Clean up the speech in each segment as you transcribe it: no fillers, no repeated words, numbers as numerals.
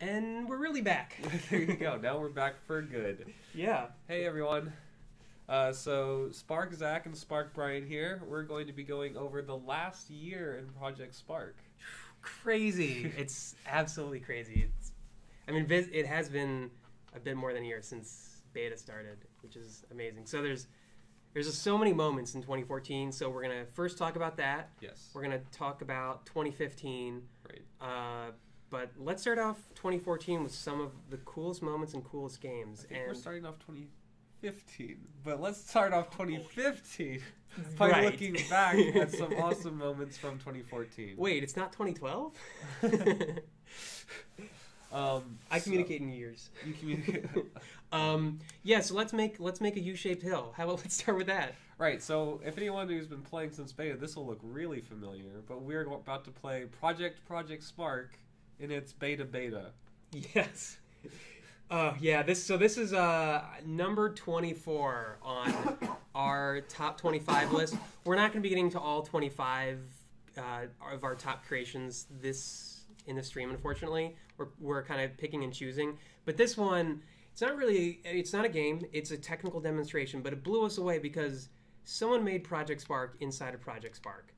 And we're really back. There you go. Now we're back for good. Yeah. Hey, everyone. So Spark Zach and Spark Brian here. We're going to be going over the last year in Project Spark. Crazy. It's absolutely crazy. It has been a bit more than a year since beta started, which is amazing. So there's just so many moments in 2014. So we're going to first talk about that. Yes. We're going to talk about 2015. Right. But let's start off 2014 with some of the coolest moments and coolest games. I think we're starting off 2015, but let's start off 2015 by Right. looking back at some awesome moments from 2014. Wait, it's not 2012? I communicate in years. You communicate. Yeah, so let's make a U-shaped hill. How about let's start with that? Right, so if anyone who's been playing since beta, this will look really familiar, but we're about to play Project Spark in its beta. Yes. Yeah, this is number 24 on our top 25 list. We're not going to be getting to all 25 of our top creations in the stream, unfortunately. We're kind of picking and choosing. But this one, it's not a game, it's a technical demonstration, but it blew us away because someone made Project Spark inside of Project Spark.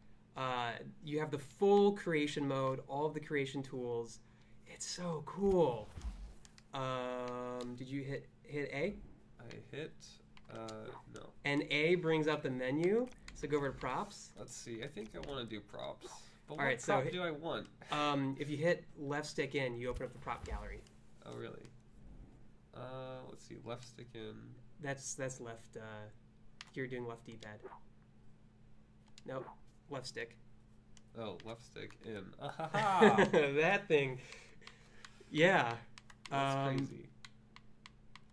You have the full creation mode, all of the creation tools. It's so cool. Did you hit A? I hit, no. And A brings up the menu. So go over to props. Let's see, I think I want to do props. But All right, what prop do I want? If you hit left stick in, you open up the prop gallery. Oh, really? Let's see, left stick in. That's left. You're doing left D-pad. Nope, left stick. Oh, left stick in. Ahaha! That thing. Yeah. That's crazy.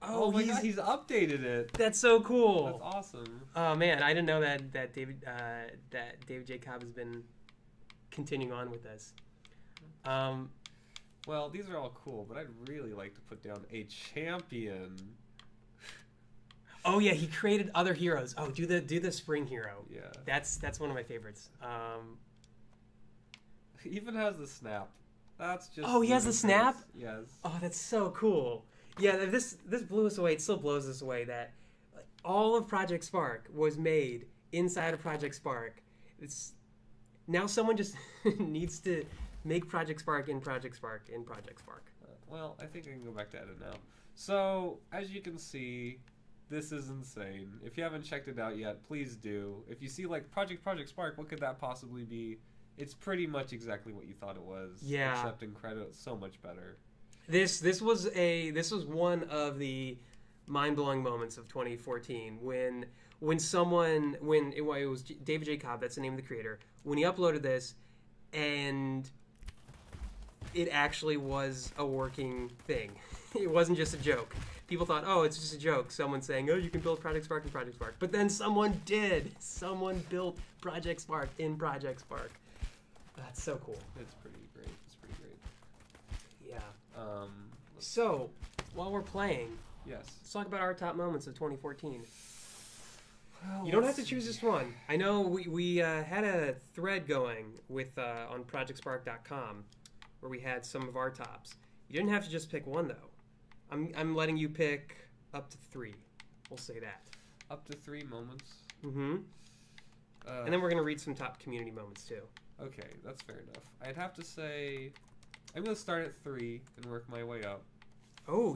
Oh, my God, he's updated it. That's so cool. That's awesome. Oh man, I didn't know that David J. Cobb has been continuing on with this. Well, these are all cool, but I'd really like to put down a champion. Oh yeah, he created other heroes. Oh, do the spring hero. Yeah. That's one of my favorites. He even has the snap. That's just. Oh, he has the snap? Yes. Oh, that's so cool. Yeah, this blew us away. It still blows us away that all of Project Spark was made inside of Project Spark. It's now someone just needs to make Project Spark in Project Spark in Project Spark. Well, I think I can go back to edit now. So, as you can see, this is insane. If you haven't checked it out yet, please do. If you see like Project Spark, what could that possibly be? It's pretty much exactly what you thought it was. Yeah. Except in credit, it's so much better. This was one of the mind-blowing moments of 2014 when it was David J. Cobb, that's the name of the creator, when he uploaded this and it actually was a working thing. It wasn't just a joke. People thought, oh, it's just a joke. Someone saying, oh, you can build Project Spark in Project Spark. But then someone did. Someone built Project Spark in Project Spark. That's so cool. It's pretty great. Yeah. Um, So, while we're playing, yes. let's talk about our top moments of 2014. Well, You don't have to choose just one. I know we had a thread going with on ProjectSpark.com where we had some of our tops. You didn't have to just pick one though. I'm letting you pick up to 3. We'll say that. Up to 3 moments. Mm-hmm. And then we're gonna read some top community moments too. Okay, that's fair enough. I'd have to say I'm gonna start at 3 and work my way up. Oh,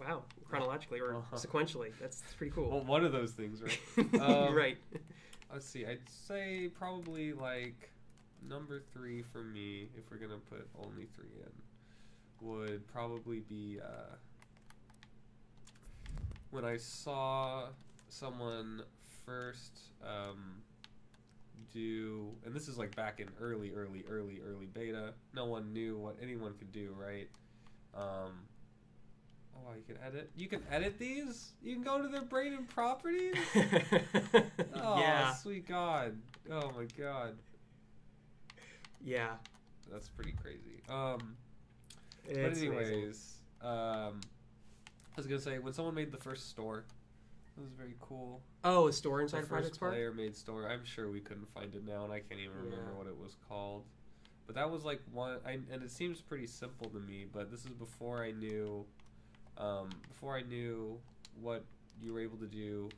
wow, chronologically or sequentially. That's pretty cool. Well, one of those things, right? Right. Let's see. I'd say probably like number 3 for me, if we're gonna put only 3 in, would probably be when I saw someone first do, and this is like back in early beta. No one knew what anyone could do, right? Oh, you can edit. You can edit these. You can go to their brain and properties. Oh, yeah. Sweet God. Oh my God. Yeah. That's pretty crazy. But It's anyways, amazing. I was gonna say when someone made the first store, it was very cool. Oh, a store inside The of Project first Spark? player made store. I'm sure we couldn't find it now, and I can't even remember Yeah. what it was called. But that was like one, and it seems pretty simple to me. But this is before I knew what you were able to do,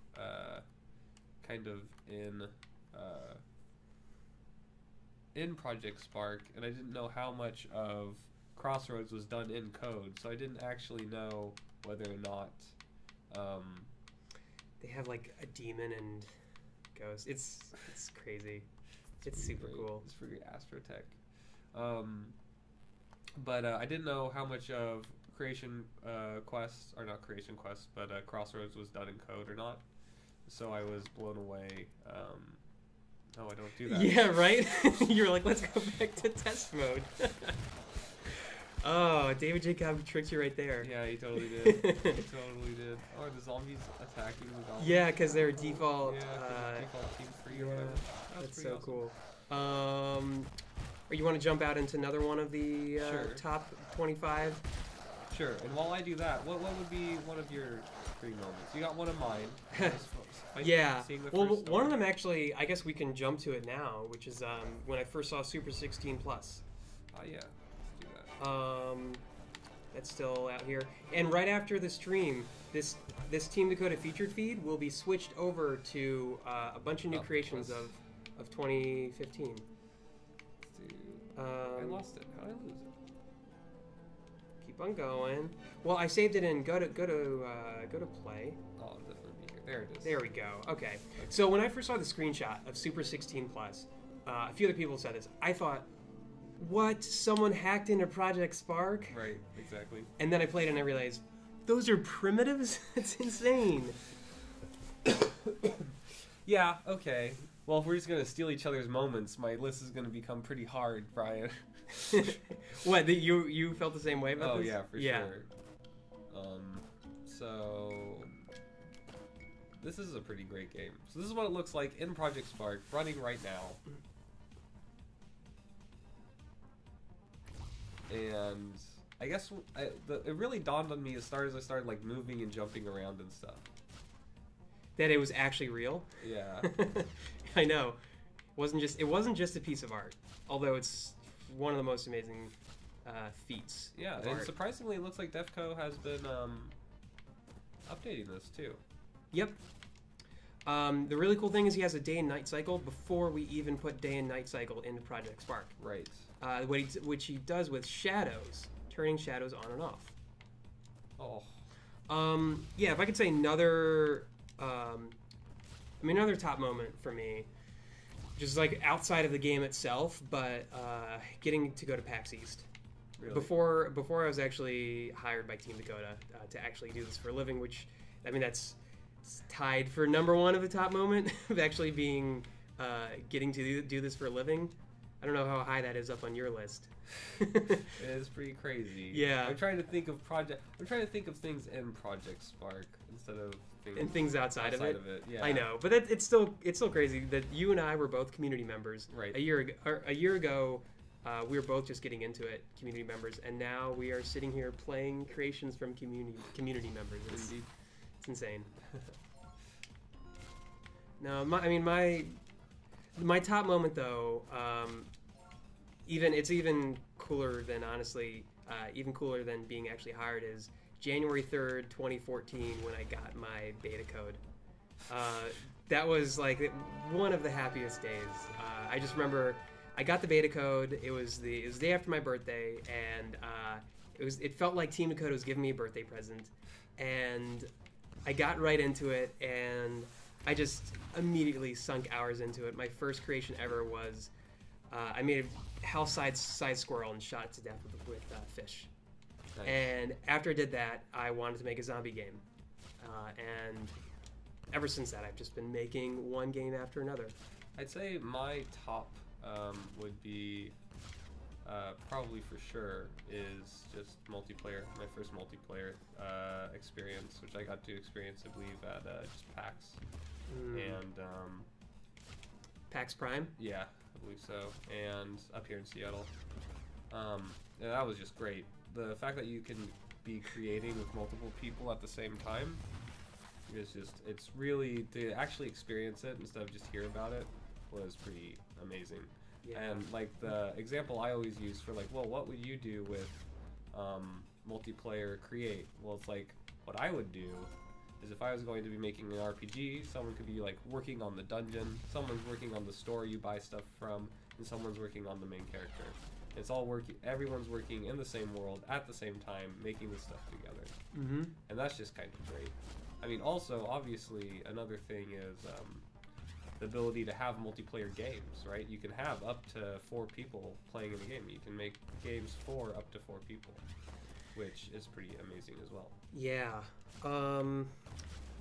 kind of in Project Spark, and I didn't know how much of Crossroads was done in code, so I didn't actually know whether or not They have like a demon and ghost. It's crazy. It's super cool. It's pretty Astrotech. But I didn't know how much of Creation Quests, or not Creation Quests, but Crossroads was done in code or not. So I was blown away. No, I don't do that. Yeah, right? You're like, let's go back to test mode. Oh, David Jacob tricked you right there. Yeah, he totally did. He totally did. Oh, are the zombies attacking the zombies? Yeah, because they're default. Default team free or whatever. That's so awesome. Cool. Or you want to jump out into another one of the top 25? Sure. And while I do that, what would be one of your three moments? You got one of mine. Yeah. Well, one of them actually, I guess we can jump to it now, which is when I first saw Super 16 Plus. Oh yeah. Let's do that. That's still out here. And right after the stream, this Team Dakota featured feed will be switched over to a bunch of new creations of 2015. I lost it. How did I lose it? Keep on going. Well, I saved it in go to play. Oh, it'll definitely be here. There it is. There we go. Okay. So when I first saw the screenshot of Super 16 Plus, a few other people said this. I thought, what? Someone hacked into Project Spark? Right. Exactly. And then I played it and I realized, those are primitives? It's insane. Yeah. Okay. Well, if we're just gonna steal each other's moments, my list is gonna become pretty hard, Brian. What? You felt the same way about this? Oh yeah, for sure. So this is a pretty great game. So this is what it looks like in Project Spark, running right now. And I guess it really dawned on me as I started like moving and jumping around and stuff. That it was actually real? Yeah. I know. It wasn't just a piece of art, although it's one of the most amazing feats. Yeah, and art. Surprisingly, it looks like Defco has been updating this too. Yep. The really cool thing is he has a day and night cycle before we even put day and night cycle into Project Spark. Right. Which he does with shadows, turning shadows on and off. Oh. Yeah, if I could say another top moment for me, just like outside of the game itself, but getting to go to PAX East. Really? Before I was actually hired by Team Dakota to actually do this for a living, which, I mean, that's tied for number one of the top moment of actually being getting to do this for a living. I don't know how high that is up on your list. It is pretty crazy. Yeah. I'm trying to think of things in Project Spark instead of things outside of it. Yeah. I know, but it's still crazy that you and I were both community members. Right. A year ago, we were both just getting into it, community members, and now we are sitting here playing creations from community members. It's insane. No, my top moment though, even cooler than even cooler than being actually hired is January 3rd, 2014, when I got my beta code. That was like one of the happiest days. I just remember I got the beta code. It was the day after my birthday, and it felt like Team Dakota was giving me a birthday present, and I got right into it, and I just immediately sunk hours into it. My first creation ever was I made a hell-sized squirrel and shot it to death with fish. Nice. And after I did that, I wanted to make a zombie game. And ever since that, I've just been making one game after another. I'd say my top would be probably for sure is just multiplayer. My first multiplayer experience, which I got to experience, I believe, at just PAX. And PAX Prime? Yeah, I believe so. And up here in Seattle. And that was just great. The fact that you can be creating with multiple people at the same time is just, to actually experience it instead of just hear about it was pretty amazing. Yeah. And like the example I always use for like, well, what would you do with multiplayer create? Well, it's like what I would do is if I was going to be making an RPG, someone could be like working on the dungeon, someone's working on the store you buy stuff from, and someone's working on the main character. It's all working. Everyone's working in the same world at the same time, making this stuff together, and that's just kind of great. I mean, also obviously another thing is the ability to have multiplayer games, right? You can have up to 4 people playing in the game. You can make games for up to 4 people, which is pretty amazing as well. Yeah. I'm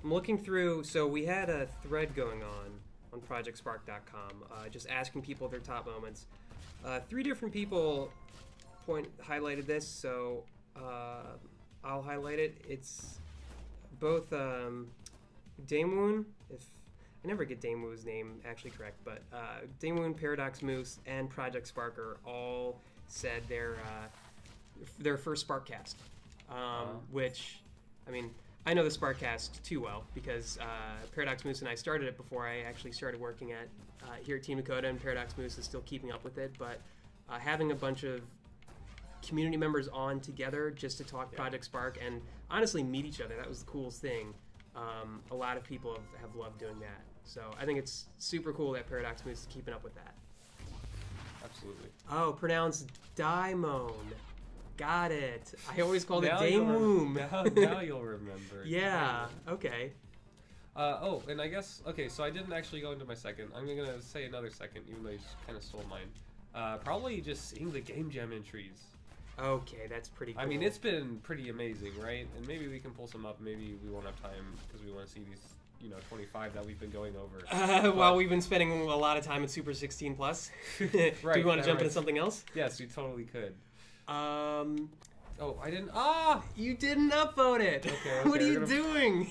looking through, so we had a thread going on ProjectSpark.com, just asking people their top moments. 3 different people highlighted this, so I'll highlight it. It's both Daemoon, if I never get Daemoon's name actually correct, but Daemoon, Paradox Moose, and Project Sparker all said their first Sparkcast, which, I mean, I know the Sparkcast too well because Paradox Moose and I started it before I actually started working at here at Team Dakota, and Paradox Moose is still keeping up with it. But having a bunch of community members on together just to talk Project Spark and honestly meet each other, that was the coolest thing. A lot of people have loved doing that. So I think it's super cool that Paradox Moose is keeping up with that. Absolutely. Oh, pronounced Daimon. Got it. I always called it Now Daemoon. now you'll remember. Yeah, okay. Oh, and I guess, okay, so I didn't actually go into my second. I'm going to say another second, even though you just kind of stole mine. Probably just seeing the Game Jam entries. Okay, that's pretty cool. I mean, it's been pretty amazing, right? And maybe we can pull some up. Maybe we won't have time because we want to see these, 25 that we've been going over. While we've been spending a lot of time at Super 16 Plus. Right, Do we want to jump right. into something else? Yes, we totally could. Oh, I didn't. You didn't upvote it. Okay. What are you doing?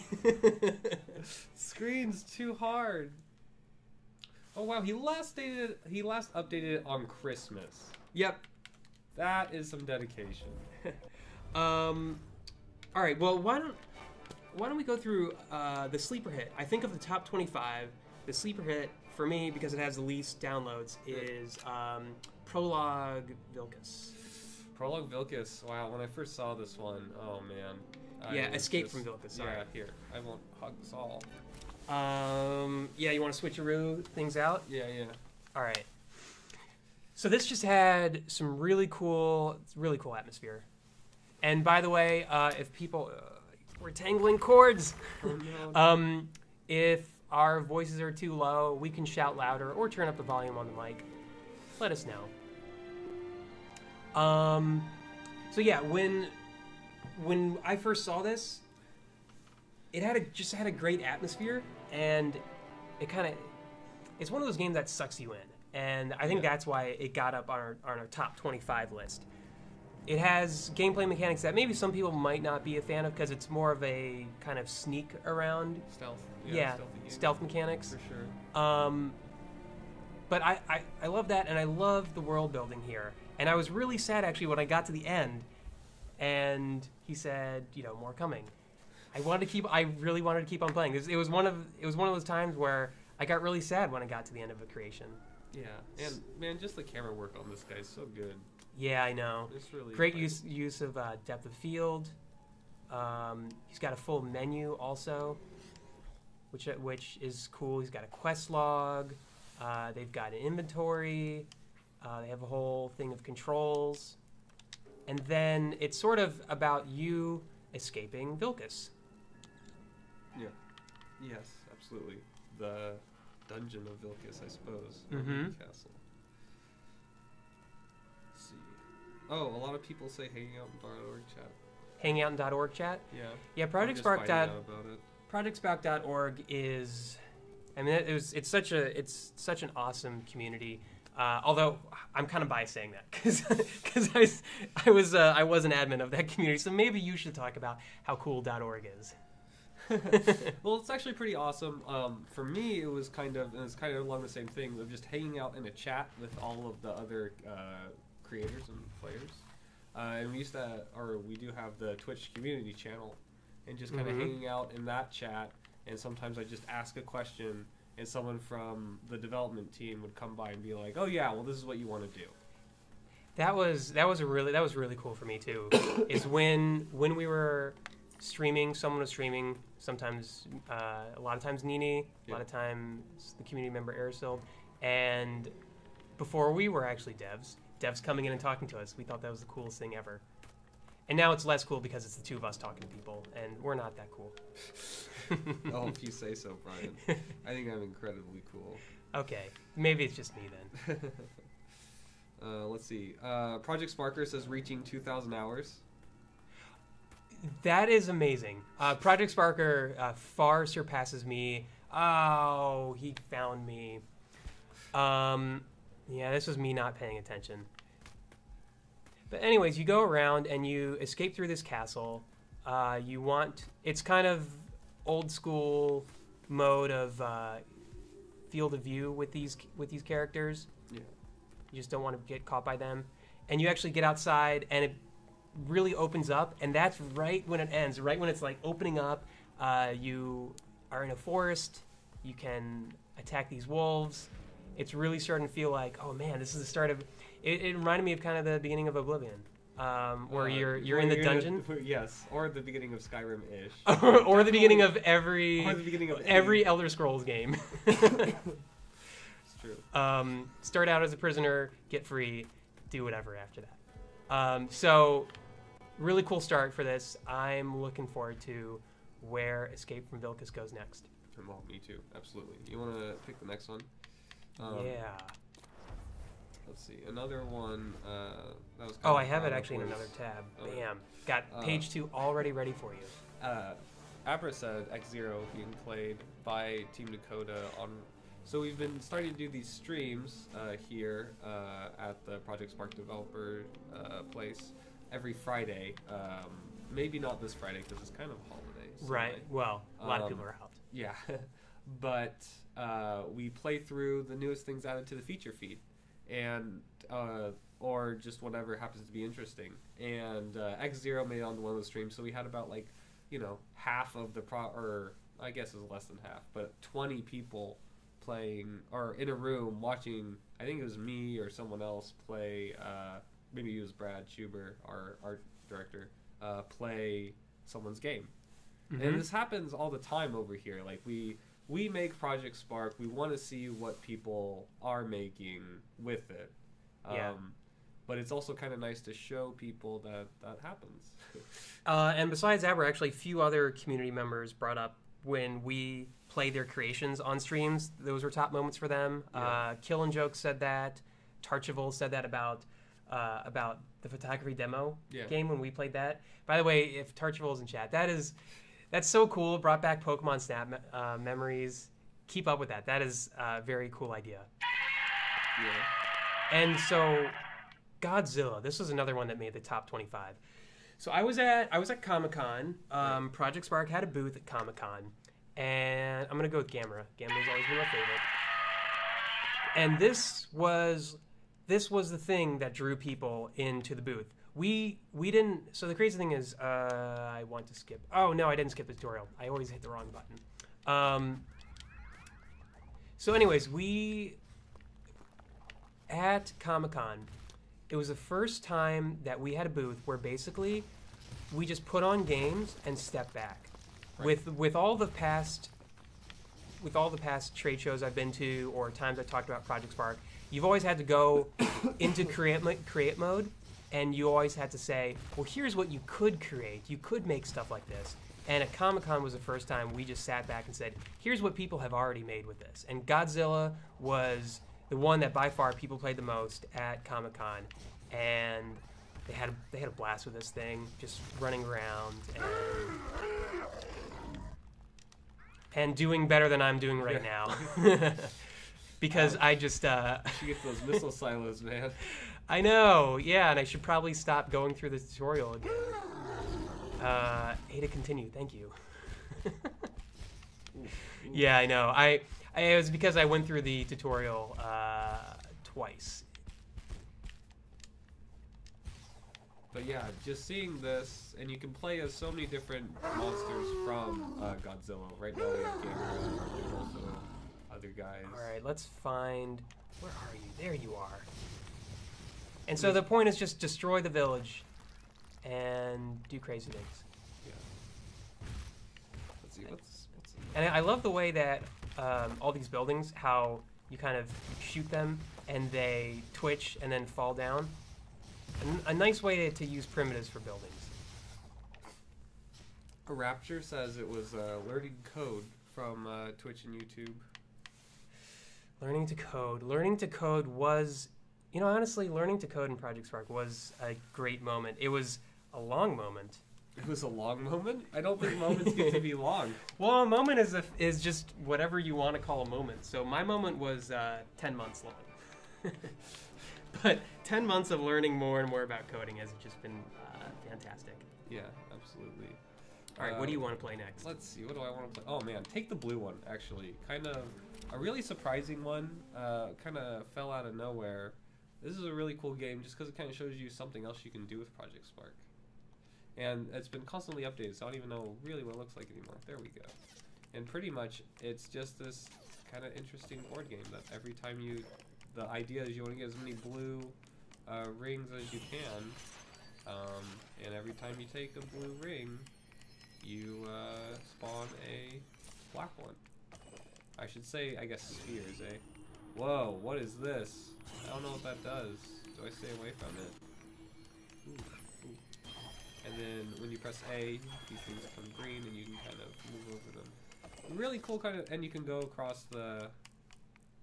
Screen's too hard. Oh wow, he last updated it on Christmas. Yep. That is some dedication. All right. Well, why don't we go through the sleeper hit? I think of the top 25, the sleeper hit for me because it has the least downloads is Prologue Vilcus. Prologue Vilcus. Wow, when I first saw this one, oh man. Yeah, Escape from Vilcus. Sorry. Yeah, here. I won't hug this all. Yeah, you want to switcheroo things out? Yeah. All right. So this just had some really cool atmosphere. And by the way, if people, we're tangling chords. Oh no. If our voices are too low, we can shout louder or turn up the volume on the mic. Let us know. So yeah, when I first saw this, it just had a great atmosphere, and it's one of those games that sucks you in. And I think that's why it got up on our top 25 list. It has gameplay mechanics that maybe some people might not be a fan of because it's more of a kind of sneak around. Stealth. Yeah, stealth mechanics. For sure. But I love that, and I love the world building here. And I was really sad actually when I got to the end, and he said, more coming. I really wanted to keep on playing. It was one of those times where I got really sad when I got to the end of a creation. Yeah, and man, just the camera work on this guy is so good. Yeah, I know. It's really great use of depth of field. He's got a full menu also, which is cool. He's got a quest log. They've got an inventory. They have a whole thing of controls, and then it's sort of about you escaping Vilcus. Yeah. Yes, absolutely. The dungeon of Vilcus, I suppose. Mm-hmm. Castle. Let's see. Oh, a lot of people say hanging out in .org chat. Hanging out in .org chat. Yeah. Yeah, ProjectSpark.org is. I mean, it's such an awesome community. Although I'm kind of biased saying that because I was an admin of that community, so maybe you should talk about how cool .org is. Well, it's actually pretty awesome. For me, it was kind of along the same thing of just hanging out in a chat with all of the other creators and players. And we do have the Twitch community channel, and just kind of hanging out in that chat. And sometimes I just ask a question, and someone from the development team would come by and be like, "Oh yeah, well this is what you want to do." That was really cool for me too. Is when we were streaming, someone was streaming. Sometimes, a lot of times Nini, a lot of times the community member Aristotle, and before we were actually devs coming in and talking to us. We thought that was the coolest thing ever. And now it's less cool because it's the two of us talking to people, and we're not that cool. Oh, if you say so, Brian. I think I'm incredibly cool. Okay, maybe it's just me then. Let's see. Project Sparker says reaching 2,000 hours. That is amazing. Project Sparker far surpasses me. Oh, he found me. Yeah, this was me not paying attention. But anyways, you go around and you escape through this castle. It's kind of old school mode of field of view with these characters. Yeah. You just don't want to get caught by them. And you actually get outside and it really opens up, and that's right when it ends, right when it's like opening up. You are in a forest. You can attack these wolves. It's really starting to feel like, oh man, this is the start of. It reminded me of kind of the beginning of Oblivion, where you're in the dungeon. Yes, or the beginning of Skyrim-ish. or the beginning of every every Elder Scrolls game. It's true. Start out as a prisoner, get free, do whatever after that. So, really cool start for this. I'm looking forward to where Escape from Vilcus goes next. Well, me too. Absolutely. You want to pick the next one? Yeah. Let's see. Another one. That was. I have it actually in another tab. Bam. Got page 2 already ready for you. Abra said X-Zero being played by Team Dakota on. So we've been starting to do these streams here at the Project Spark developer place every Friday. Maybe not this Friday because it's kind of holiday. So right. Well, a lot of people are out. Yeah. But we play through the newest things added to the feature feed, and or just whatever happens to be interesting. And X-Zero made it onto one of the streams, so we had about half of the or I guess it was less than half, but 20 people playing or in a room watching. I think it was me or someone else play. Maybe it was Brad Schuber, our art director, play someone's game. Mm-hmm. And this happens all the time over here. Like we make Project Spark. We want to see what people are making with it. Yeah. But it's also kind of nice to show people that happens. And besides that, actually a few other community members brought up when we play their creations on streams. Those were top moments for them. Yeah. Kill and Joke said that. Tarchival said that about the photography demo game when we played that. By the way, if Tarchival's in chat, that's so cool. Brought back Pokemon Snap memories. Keep up with that. That is a very cool idea. Yeah. And so, Godzilla. This was another one that made the top 25. So I was at Comic-Con. Project Spark had a booth at Comic-Con, and I'm gonna go with Gamera. Gamera's always been my favorite. And this was the thing that drew people into the booth. We didn't. So the crazy thing is, I want to skip. Oh no, I didn't skip the tutorial. I always hit the wrong button. So anyways, we at Comic-Con, it was the first time that we had a booth where basically we just put on games and step back. Right. With all the past trade shows I've been to or times I talked about Project Spark, you've always had to go into create mode. And you always had to say, well, here's what you could create. You could make stuff like this. And at Comic-Con was the first time we just sat back and said, here's what people have already made with this. And Godzilla was the one that by far people played the most at Comic-Con. And they had a blast with this thing, just running around and doing better than I'm doing right now. Because I just... She gets those missile silos, man. I know, yeah, and I should probably stop going through the tutorial again. A to continue, thank you. Yeah, I know. It was because I went through the tutorial twice. But yeah, just seeing this, and you can play as so many different monsters from Godzilla. Right now we have Gamera, there's also other guys. All right, let's find. Where are you? There you are. And so the point is just destroy the village and do crazy things. Yeah. Let's see, what's And I love the way that all these buildings, how you kind of shoot them and they twitch and then fall down. A nice way to use primitives for buildings. A Rapture says it was learning code from Twitch and YouTube. Learning to code. Learning to code was, you know, honestly, learning to code in Project Spark was a great moment. It was a long moment. It was a long moment? I don't think moments get to be long. Well, a moment is just whatever you want to call a moment. So my moment was 10 months long. But 10 months of learning more and more about coding has just been fantastic. Yeah, absolutely. All right, what do you want to play next? Let's see, what do I want to play? Oh man, take the blue one, actually. Kind of a really surprising one. Kind of fell out of nowhere. This is a really cool game just because it kind of shows you something else you can do with Project Spark. And it's been constantly updated, so I don't even know really what it looks like anymore. There we go. And pretty much, it's just this kind of interesting board game that every time you... The idea is you want to get as many blue rings as you can. And every time you take a blue ring, you spawn a black one. I should say, I guess, spheres, eh? Whoa, what is this? I don't know what that does. Do I stay away from it? Ooh, ooh. And then when you press A, these things become green and you can kind of move over them. Really cool kind of, and you can go across the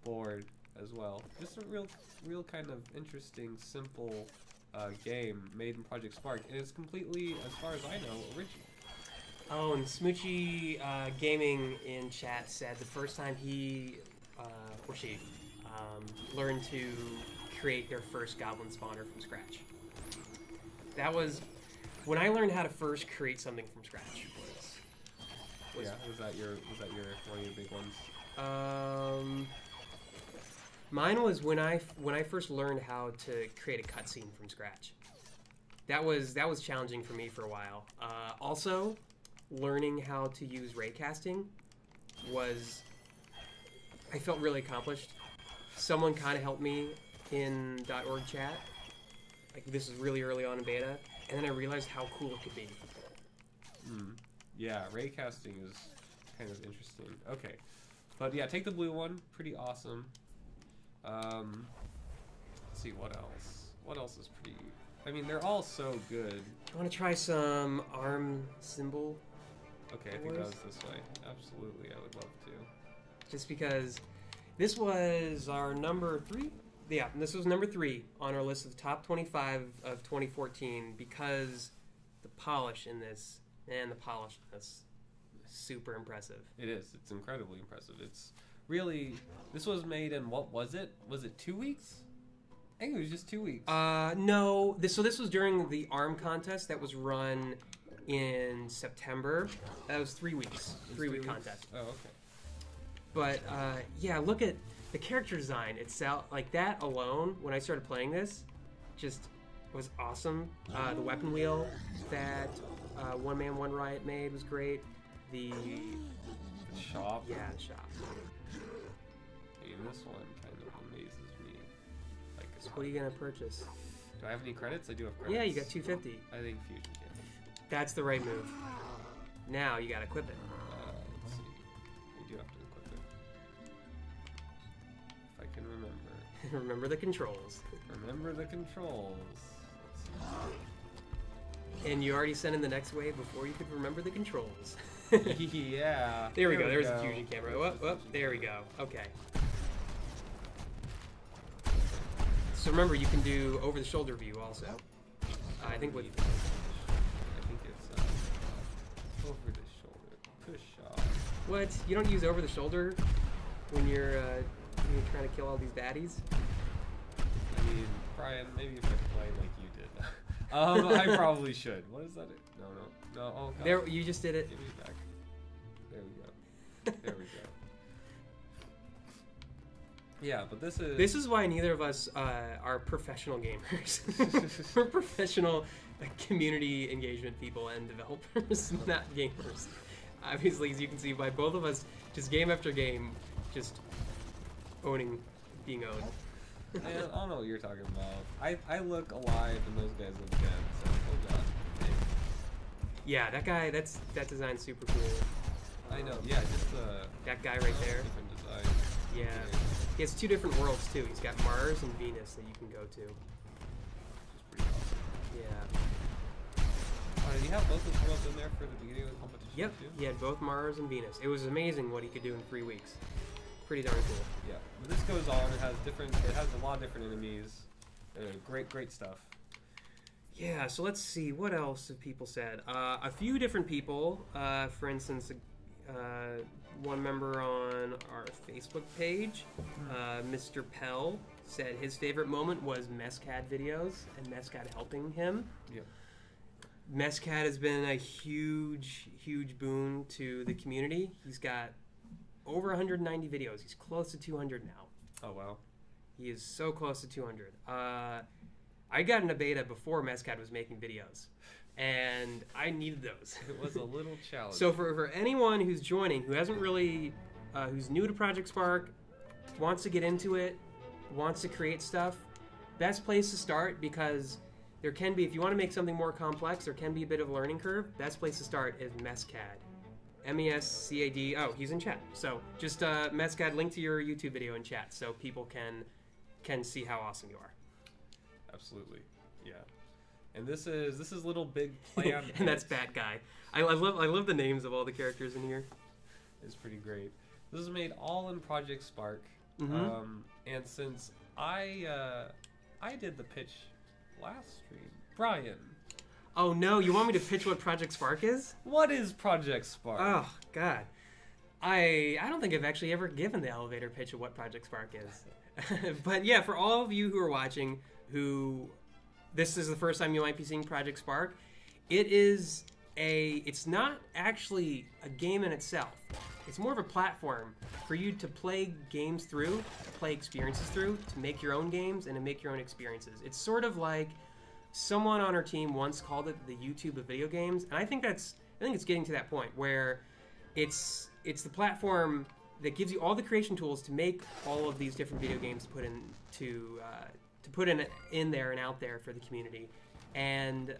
board as well. Just a real kind of interesting, simple game made in Project Spark. And it's completely, as far as I know, original. Oh, and Smoochie Gaming in chat said the first time he or she learned to create their first goblin spawner from scratch. That was when I learned how to first create something from scratch. Was that one of your big ones? Mine was when I first learned how to create a cutscene from scratch. That was challenging for me for a while. Also, learning how to use raycasting was, I felt really accomplished. Someone kind of helped me in .org chat. Like, this is really early on in beta, and then I realized how cool it could be. Yeah, raycasting is kind of interesting. Okay, but yeah, take the blue one. Pretty awesome. Let's see what else. What else is pretty? I mean, they're all so good. I want to try some arm symbol. Okay, I think that was this way. Absolutely, I would love to. Just because this was our number 3. Yeah, this was number 3 on our list of the top 25 of 2014 because the polish in this, man, the polish in this is super impressive. It is. It's incredibly impressive. It's really, this was made in, what was it? Was it 2 weeks? I think it was just 2 weeks. No. This was during the ARM contest that was run in September. That was 3 weeks. 3-week contest. Oh, okay. But, yeah, look at the character design itself. Like, that alone, when I started playing this, just was awesome. The weapon wheel that One Man, One Riot made was great. The shop? Yeah, the shop. Hey, this one kind of amazes me. Like, so what are you going to purchase? Do I have any credits? I do have credits. Yeah, you got 250. I think Fusion can. That's the right move. Now you got to equip it. Let's see. We do have to equip it. If I can remember. Remember the controls. Remember the controls. And you already sent in the next wave before you could remember the controls. Yeah. There we go. There's the fusion camera. Oh, there we go. Okay. So remember, you can do over-the-shoulder view also. I think with... I think it's over-the-shoulder. Push off. What? You don't use over-the-shoulder when you're trying to kill all these baddies? I mean, Brian, maybe if I play like you did. I probably should. What is that? No. Oh, God. There, you just did it. Give me back. There we go. There we go. Yeah, but this is... This is why neither of us are professional gamers. We're professional community engagement people and developers, not gamers. Obviously, as you can see by both of us, just game after game, just being owned. Man, I don't know what you're talking about. I look alive and those guys look dead. So, oh god. Hey. Yeah, that guy. That design's super cool. I know. Yeah, just that guy right there. Different design. Yeah, he has 2 different worlds too. He's got Mars and Venus that you can go to. Which is pretty awesome. Yeah. Did he have both those worlds in there for the beginning of the competition? Yep. Too? He had both Mars and Venus. It was amazing what he could do in 3 weeks. Pretty darn cool. Yeah. But this goes on. It has a lot of different enemies. Great stuff. Yeah, so let's see. What else have people said? A few different people. For instance, one member on our Facebook page, Mr. Pell, said his favorite moment was Mezcat videos and Mezcat helping him. Yep. Mezcat has been a huge boon to the community. He's got over 190 videos. He's close to 200 now. Oh, wow. He is so close to 200. I got in a beta before Mezcat was making videos, and I needed those. It was a little challenge. So for anyone who's joining, who hasn't really, who's new to Project Spark, wants to get into it, wants to create stuff, best place to start, because there can be, if you want to make something more complex, there can be a bit of a learning curve. Best place to start is Mezcad. MESCAD. Oh, he's in chat. So just Mezcad, link to your YouTube video in chat so people can see how awesome you are. Absolutely, yeah. And this is Little Big Plan. And that's Bat Guy. I love the names of all the characters in here. It's pretty great. This is made all in Project Spark. Mm-hmm. And since I did the pitch last stream, Brian. Oh no, you want me to pitch what Project Spark is? What is Project Spark? Oh god. I don't think I've actually ever given the elevator pitch of what Project Spark is. But yeah, for all of you who are watching, who this is the first time you might be seeing Project Spark, it's not actually a game in itself. It's more of a platform for you to play games through, to play experiences through, to make your own games and to make your own experiences. It's sort of like someone on our team once called it the YouTube of video games, and I think it's getting to that point where it's the platform that gives you all the creation tools to make all of these different video games to put in there and out there for the community. And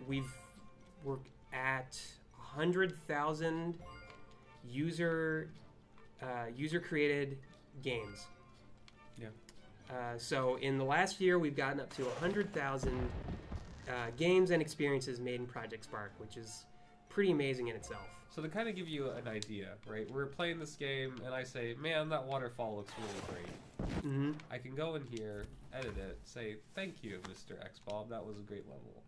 we're at 100,000 user created games. Yeah. So in the last year, we've gotten up to 100,000 games and experiences made in Project Spark, which is pretty amazing in itself. So to kind of give you an idea, right? We're playing this game, and I say, man, that waterfall looks really great. Mm-hmm. I can go in here, edit it, say, thank you, Mr. Xbob, that was a great level.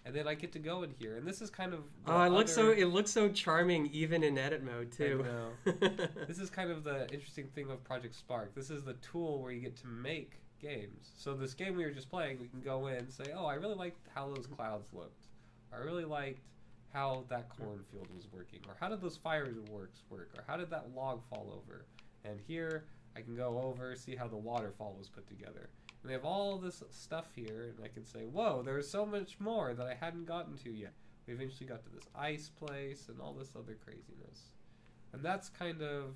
And then I get to go in here, and this is kind of... it looks so charming even in edit mode, too. I know. This is kind of the interesting thing of Project Spark. This is the tool where you get to make games. So this game we were just playing, we can go in and say, oh, I really liked how those clouds looked. I really liked how that cornfield was working, or how did those fireworks work, or how did that log fall over. And here I can go over, see how the waterfall was put together. And they have all this stuff here, and I can say, whoa, there's so much more that I hadn't gotten to yet. We eventually got to this ice place and all this other craziness. And that's kind of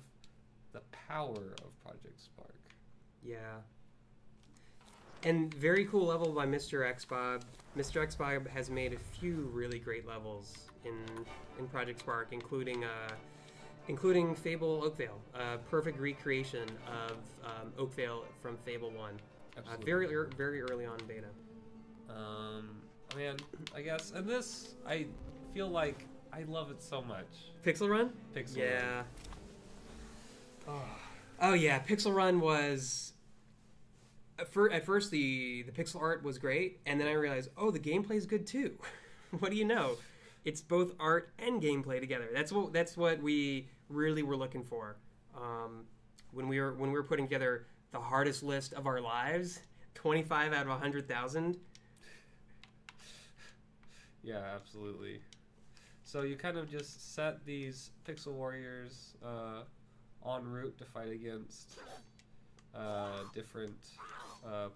the power of Project Spark. Yeah. And very cool level by Mr. Xbob. Mr. Xbob has made a few really great levels in Project Spark, including Fable Oakvale, a perfect recreation of Oakvale from Fable 1. Very early on in beta. Man, I guess, and this, I feel like I love it so much. Pixel Run? Pixel yeah. Run. Oh yeah, Pixel Run was... At first, the pixel art was great, and then I realized, oh, the gameplay is good too. What do you know? It's both art and gameplay together. That's what we really were looking for when we were putting together the hardest list of our lives. 25 out of 100,000. Yeah, absolutely. So you kind of just set these pixel warriors en route to fight against different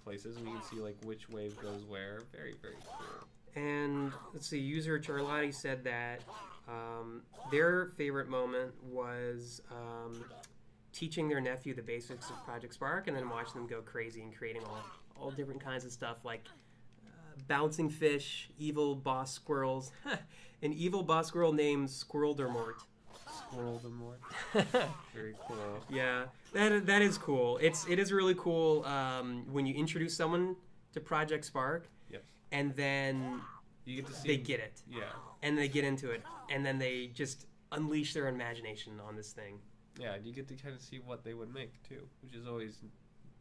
places, and you can see like which wave goes where. Very, very cool. And let's see, user Charlotte said that their favorite moment was teaching their nephew the basics of Project Spark, and then watching them go crazy and creating all different kinds of stuff like bouncing fish, evil boss squirrels, an evil boss squirrel named Squirreldermort. Squirreldermort. Very cool. Yeah, that is cool. It is really cool when you introduce someone to Project Spark, Yes. and then You get to see they get it, Yeah. and they get into it, and then they just unleash their imagination on this thing. Yeah, and you get to kind of see what they would make too, which is always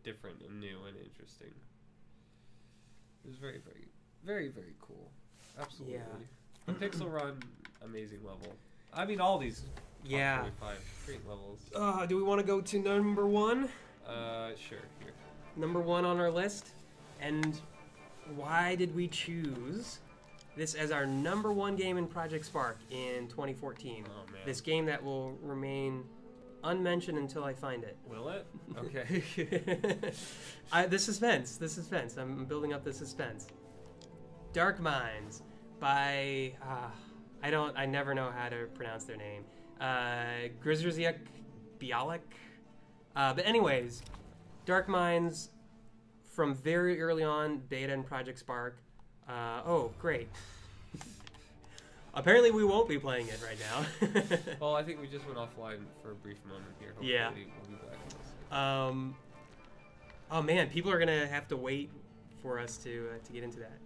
different and new and interesting. It was very, very, very, very cool. Absolutely. Yeah. Pixel Run, amazing level. I mean, all these Yeah. top 45 great levels. Do we want to go to number one? Sure. Here. Number one on our list, and why did we choose this as our number one game in Project Spark in 2014? Oh man. This game that will remain unmentioned until I find it. Will it? Okay. The suspense. I'm building up the suspense. Dark Minds by I never know how to pronounce their name. Grzesiek Bialik. But anyways, Dark Minds from very early on, beta in Project Spark. Oh, great. Apparently we won't be playing it right now. Well, I think we just went offline for a brief moment here. Hopefully Yeah. We'll be back in a second. Oh man, people are gonna have to wait for us to get into that.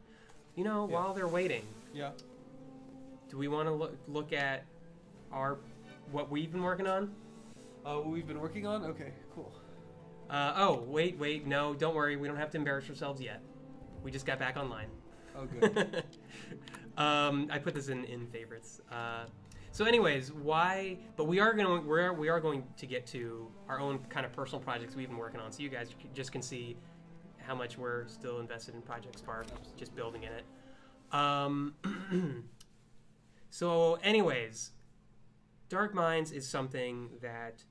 You know, Yeah. while they're waiting, Yeah. do we want to look at what we've been working on? What we've been working on? Okay, cool. Wait, no, don't worry, we don't have to embarrass ourselves yet. We just got back online. Oh, good. I put this in favorites. So, anyways, why? But we are going to get to our own kind of personal projects we've been working on, so you guys just can see how much we're still invested in Project Spark, just building in it. So, anyways, Dark Minds is something that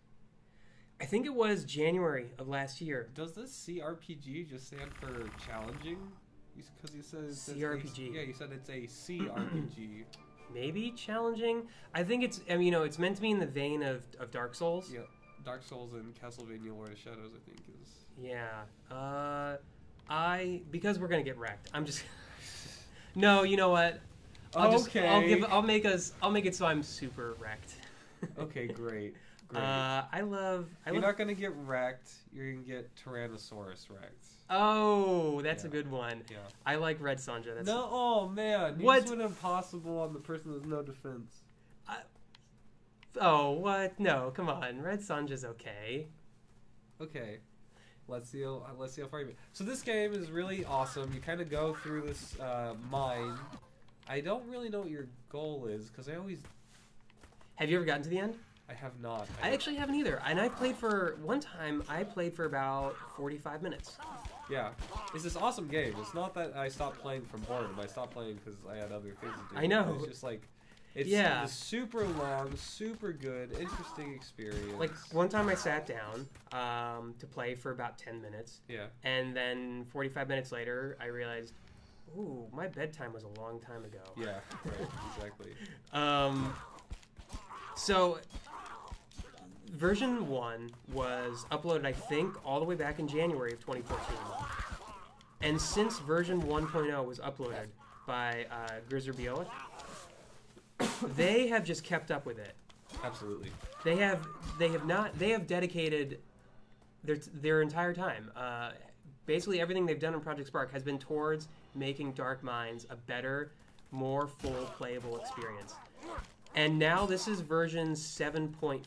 I think it was January of last year. Does this CRPG just stand for challenging? Because you said it's CRPG. Yeah, you said it's a CRPG. Maybe challenging. I think it's. I mean, it's meant to be in the vein of Dark Souls. Yeah, Dark Souls and Castlevania Lord of Shadows, I think is. Yeah. Because we're gonna get wrecked. I'm just. No, you know what? Okay. I'll make it so I'm super wrecked. Okay, great. You're You're not gonna get wrecked. You're gonna get Tyrannosaurus wrecked. Oh, that's a Yeah. good one. Yeah. I like Red Sonja. That's No, oh man, you What? just went impossible on the person with no defense. Oh, what? No, come on. Red Sonja's okay. Okay, let's see how far you. So this game is really awesome. You kind of go through this mine. I don't really know what your goal is because I always. Have you ever gotten to the end? I have not. I actually haven't either. And I played for about 45 minutes. Yeah, it's this awesome game. It's not that I stopped playing from boredom. I stopped playing because I had other things to do. I know. It's just like, it's Yeah. a super long, super good, interesting experience. Like one time I sat down to play for about 10 minutes. Yeah. And then 45 minutes later, I realized, ooh, my bedtime was a long time ago. Yeah. Right. Exactly. So, version 1 was uploaded, I think, all the way back in January of 2014. And since version 1.0 was uploaded by Grzesiek Bialik, they have just kept up with it. Absolutely. They have dedicated their entire time. Basically, everything they've done in Project Spark has been towards making Dark Minds a better, more full playable experience. And now this is version 7.5.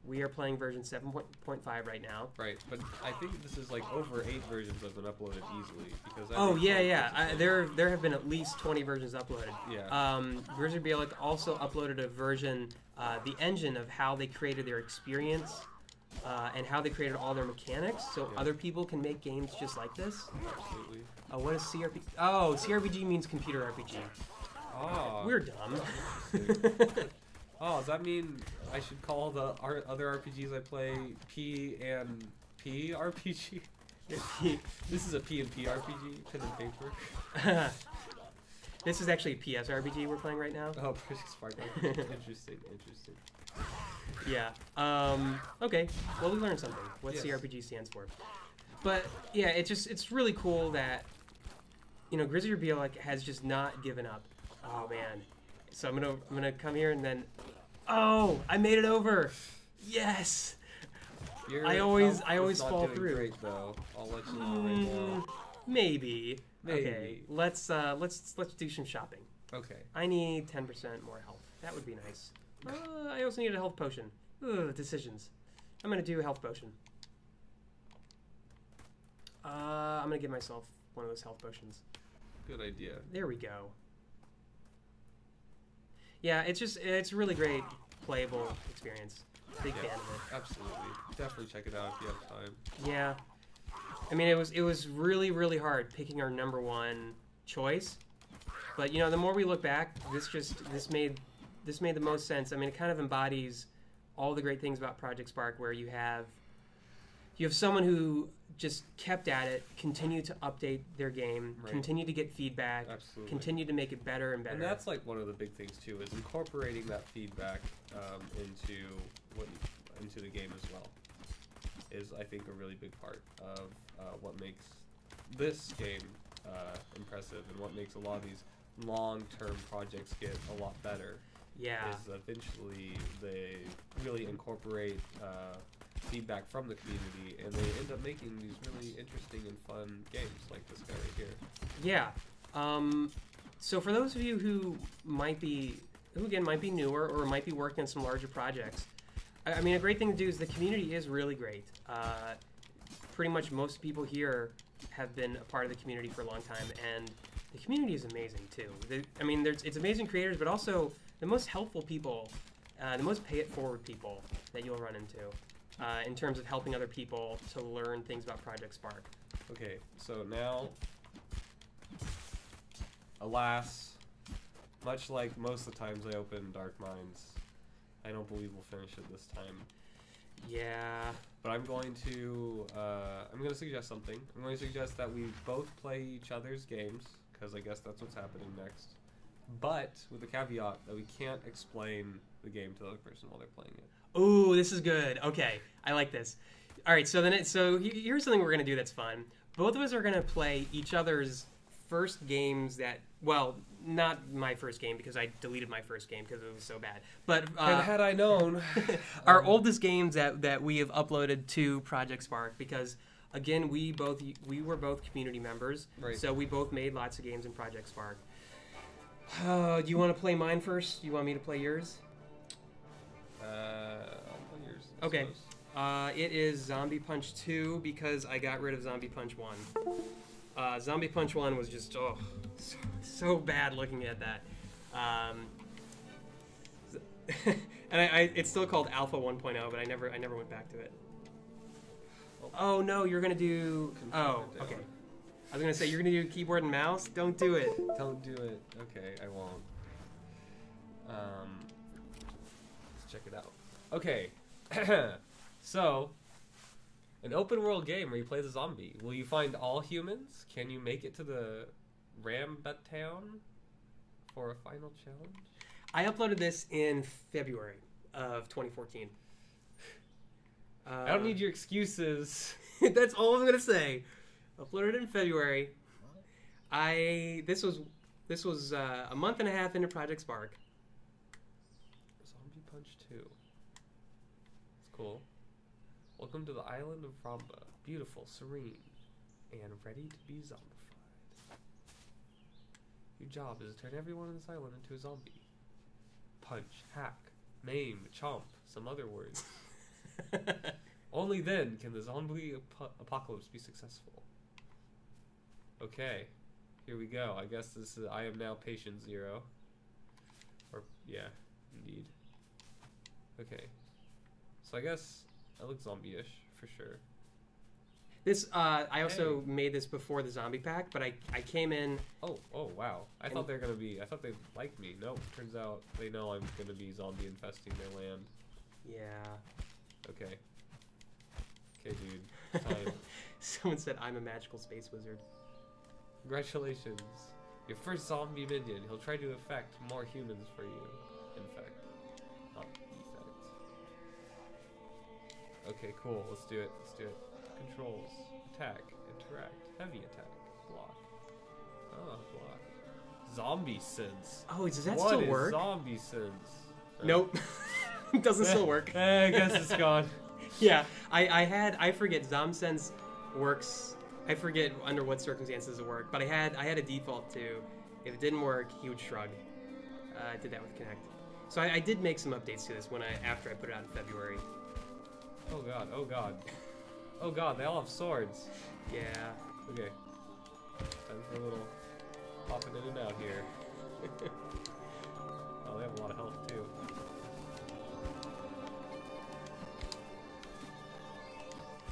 We are playing version 7.5 right now. Right, but I think this is like over 8 versions have been uploaded easily because. Oh yeah. There have been at least 20 versions uploaded. Yeah. Grzesiek Bialik also uploaded a version, the engine of how they created their experience, and how they created all their mechanics, so Yeah. other people can make games just like this. Absolutely. What is CRPG? Oh, CRPG means computer RPG. Oh. We're dumb. Oh, does that mean I should call the other RPGs I play P and P RPG? This is a P and P RPG, pen and paper. This is actually a PS RPG we're playing right now. Oh, Project Spark. Interesting. Yeah. Okay. Well, we learned something. What Yes. CRPG stands for. But yeah, it's really cool that Grizzly Bielek has just not given up. Oh man. So I'm gonna come here and then. Oh, I made it over. Yes. I always fall through. Great, though. I'll let you know right now. Maybe. Maybe. Okay. Let's do some shopping. Okay. I need 10% more health. That would be nice. I also need a health potion. Ugh, decisions. I'm gonna do a health potion. I'm gonna give myself one of those health potions. Good idea. There we go. Yeah, it's a really great playable experience. Big fan of it. Absolutely. Definitely check it out if you have time. Yeah. I mean, it was really, really hard picking our number one choice. But the more we look back, this made the most sense. I mean, it kind of embodies all the great things about Project Spark, where you have someone who just kept at it, continued to update their game, Right. continued to get feedback, Absolutely. continued to make it better and better. And that's like one of the big things too, is incorporating that feedback into the game as well. Is I think a really big part of what makes this game impressive, and what makes a lot of these long-term projects get a lot better. Yeah. Is eventually they really incorporate feedback from the community, and they end up making these really interesting and fun games like this guy right here. Yeah. So for those of you who might be newer or might be working on some larger projects, I mean, a great thing to do is the community is really great. Pretty much most people here have been a part of the community for a long time, and the community is amazing too. It's amazing creators, but also the most helpful people, the most pay-it-forward people that you'll run into in terms of helping other people to learn things about Project Spark. Okay, so now, alas, much like most of the times I open Dark Minds, I don't believe we'll finish it this time. Yeah. But I'm going to suggest something. I'm going to suggest that we both play each other's games, because I guess that's what's happening next. But with the caveat that we can't explain the game to the other person while they're playing it. Ooh, this is good. Okay, I like this. All right, so here's something we're gonna do that's fun. Both of us are gonna play each other's first games that, well, not my first game because I deleted my first game because it was so bad. But And had I known, our oldest games that we have uploaded to Project Spark, because again, we were both community members, Right. So we both made lots of games in Project Spark. Do you want to play mine first? You want me to play yours? I'll play yours. I Okay. suppose. It is Zombie Punch 2 because I got rid of Zombie Punch 1. Zombie Punch 1 was just so bad looking at that. And it's still called Alpha 1.0, but I never went back to it. Oh no, you're gonna do. Oh, Controller okay. down. I was gonna say you're gonna do keyboard and mouse. Don't do it. Don't do it. Okay, I won't. Let's check it out. Okay. So, an open world game where you play the zombie. Will you find all humans? Can you make it to the Rambat town for a final challenge? I uploaded this in February of 2014. I don't need your excuses. That's all I'm gonna say. Uploaded in February. This was a month and a half into Project Spark. Zombie Punch 2. It's cool. Welcome to the island of Ramba. Beautiful, serene, and ready to be zombified. Your job is to turn everyone on this island into a zombie. Punch, hack, maim, chomp, some other words. Only then can the zombie apocalypse be successful. Okay, here we go. I guess this is I am now patient 0. Or, yeah, indeed. Okay. So I guess I look zombie-ish, for sure. This I also made this before the zombie pack, but I came in. Oh, wow. I thought they liked me. Nope, turns out they know I'm gonna be zombie infesting their land. Yeah. Okay. Okay, dude. Time. Someone said I'm a magical space wizard. Congratulations. Your first zombie minion. He'll try to affect more humans for you. Infect. Not effect. Okay, cool. Let's do it. Let's do it. Controls. Attack. Interact. Heavy attack. Block. Oh, block. Zombie sense. Oh, does that What still is work? zombie sense? Nope. It doesn't still work. I guess it's gone. Yeah, I forget ZomSense works. I forget under what circumstances it worked, but I had a default too. If it didn't work, he would shrug. I did that with Kinect. So I did make some updates to this after I put it out in February. Oh god, oh god. Oh god, they all have swords. Yeah. Okay. Time for a little popping in and out here. Oh, they have a lot of health too.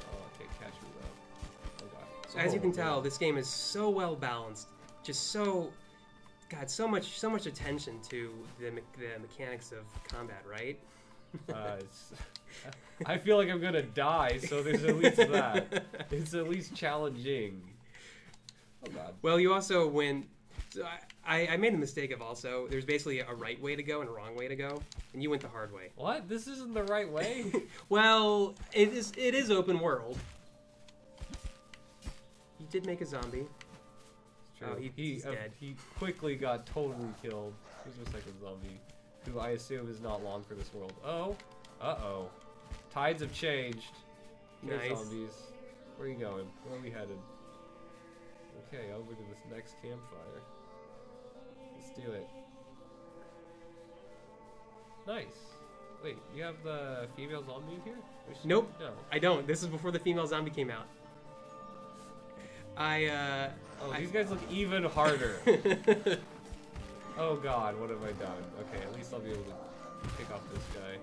Oh, I can't catch me though. Oh god. So as you can tell, this game is so well balanced. Just so, God, so much attention to the mechanics of combat, right? I feel like I'm gonna die, so there's at least that. It's at least challenging. Oh god. Well, you also went. So I made the mistake of also. There's basically a right way to go and a wrong way to go, and you went the hard way. What? This isn't the right way? Well, it is open world. You did make a zombie. Oh, he's dead. He quickly got totally killed. Here's my second zombie, who I assume is not long for this world. Oh, uh-oh. Tides have changed. Okay, Nice. zombies. Where are you going? Where are we headed? Okay, over to this next campfire. Let's do it. Nice. Wait, you have the female zombie in here? Nope. No. I don't. This is before the female zombie came out. Oh, these guys look even harder. Oh god, what have I done? Okay, at least I'll be able to pick off this guy.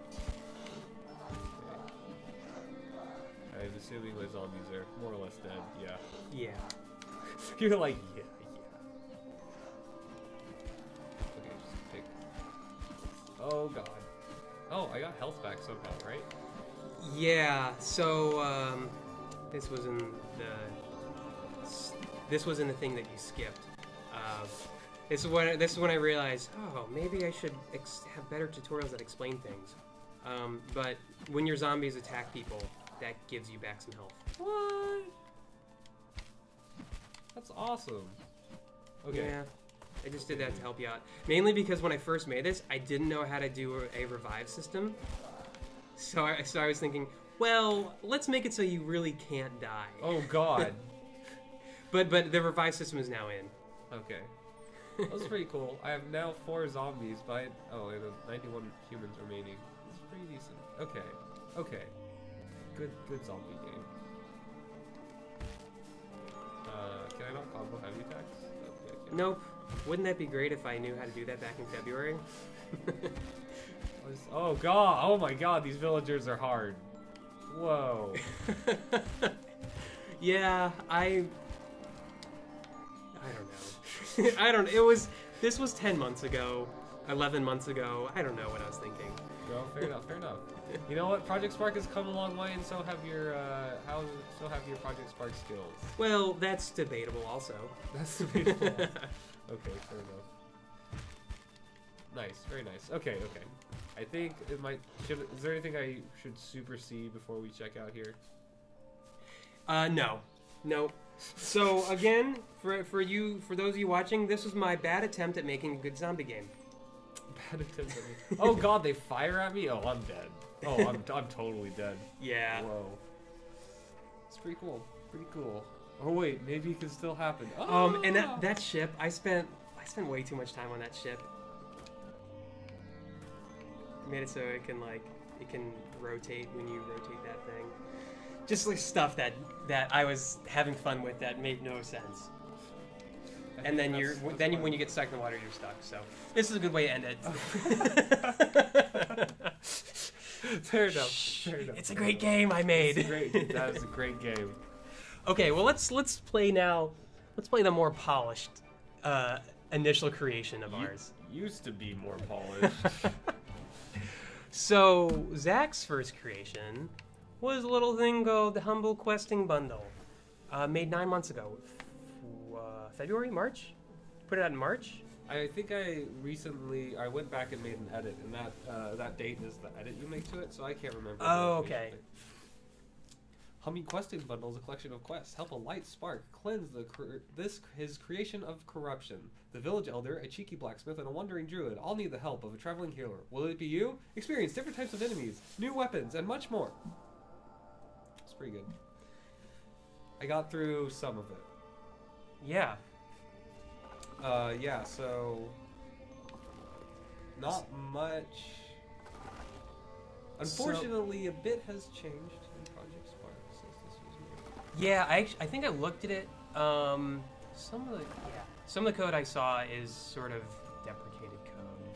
Okay. I'm assuming my zombies are more or less dead. Yeah. Yeah. You're like, yeah. Okay, just pick. Oh god. Oh, I got health back somehow, right? Yeah. So this was in the thing that you skipped. This is when I realized, oh, maybe I should have better tutorials that explain things. But when your zombies attack people, that gives you back some health. What? That's awesome. Okay. Yeah, I just did that to help you out. Mainly because when I first made this, I didn't know how to do a revive system. So I was thinking, well, let's make it so you really can't die. Oh god. But the revive system is now in. Okay. That's pretty cool. I have now 4 zombies, but and 91 humans remaining. It's pretty decent. Okay. Okay. Good zombie game. Can I not combo heavy attacks? Okay, I can. Nope. Wouldn't that be great if I knew how to do that back in February? Oh god! Oh my god! These villagers are hard. Whoa. Yeah, I don't know. I don't. This was 10 months ago, 11 months ago. I don't know what I was thinking. No, fair enough. Fair enough. You know what? Project Spark has come a long way, and so have your Project Spark skills. Well, that's debatable, also. That's debatable. Okay, fair enough. Nice, very nice. Okay, okay. I think it might. Is there anything I should supersede before we check out here? No. So again, for those of you watching, this was my bad attempt at making a good zombie game. Bad attempt at me. Oh god, they fire at me? Oh, I'm dead. Oh, I'm totally dead. Yeah. Whoa. It's pretty cool. Pretty cool. Oh wait, maybe it can still happen. Oh! And that ship, I spent way too much time on that ship. I made it so it can rotate when you rotate that thing. Just like stuff that I was having fun with that made no sense. And then when you get stuck in the water, you're stuck. So this is a good way to end it. Fair enough. Fair enough. It's a great game I made. That is a great game. Okay, well let's play now. Let's play the more polished initial creation of ours. Used to be more polished. So Zach's first creation was a little thing called the Humble Questing Bundle, made 9 months ago. February, March? put it out in March? I think I went back and made an edit, and that date is the edit you make to it, so I can't remember. Oh, okay. Humming Questing Bundle is a collection of quests. Help a light spark cleanse his creation of corruption. The village elder, a cheeky blacksmith, and a wandering druid all need the help of a traveling healer. Will it be you? Experience different types of enemies, new weapons, and much more. It's pretty good. I got through some of it. Yeah. Yeah, so not much. Unfortunately, a bit has changed in Project Spark since this was made. Yeah, I think I looked at it. Some of the code I saw is sort of deprecated code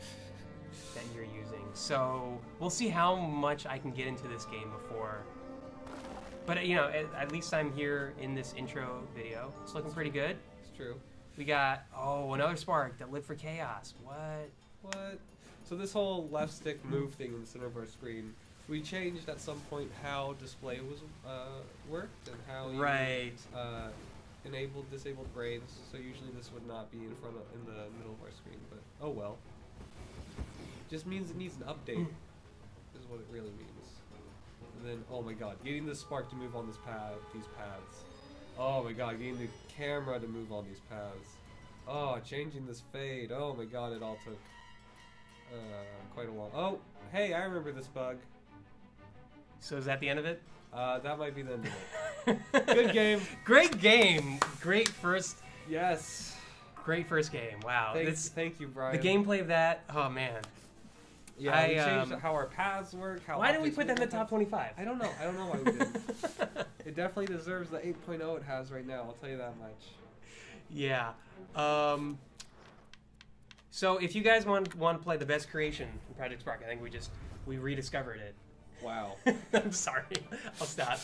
that you're using. So we'll see how much I can get into this game before. But you know, at least I'm here in this intro video. It's looking pretty good. It's true. We got another spark that lived for chaos. What? So this whole left stick move thing in the center of our screen, we changed at some point how display was worked and how you enabled, disabled brains. So usually this would not be in the middle of our screen, but oh well. Just means it needs an update, is what it really means. And then oh my god, getting the spark to move on these paths. Oh my god, getting the camera to move on these paths. Oh, changing this fade. Oh my god, it all took quite a long. Oh, hey, I remember this bug. So is that the end of it? That might be the end of it. Good game. Great game. Great first. Yes. Great first game. Wow. Thank you, Brian. The gameplay of that. Oh man. Yeah, we changed how our paths work. Why didn't we put that in the top 25? I don't know. I don't know why we didn't. It definitely deserves the 8.0 it has right now. I'll tell you that much. Yeah. So if you guys want to play the best creation in Project Spark, I think we rediscovered it. Wow. I'm sorry. I'll stop.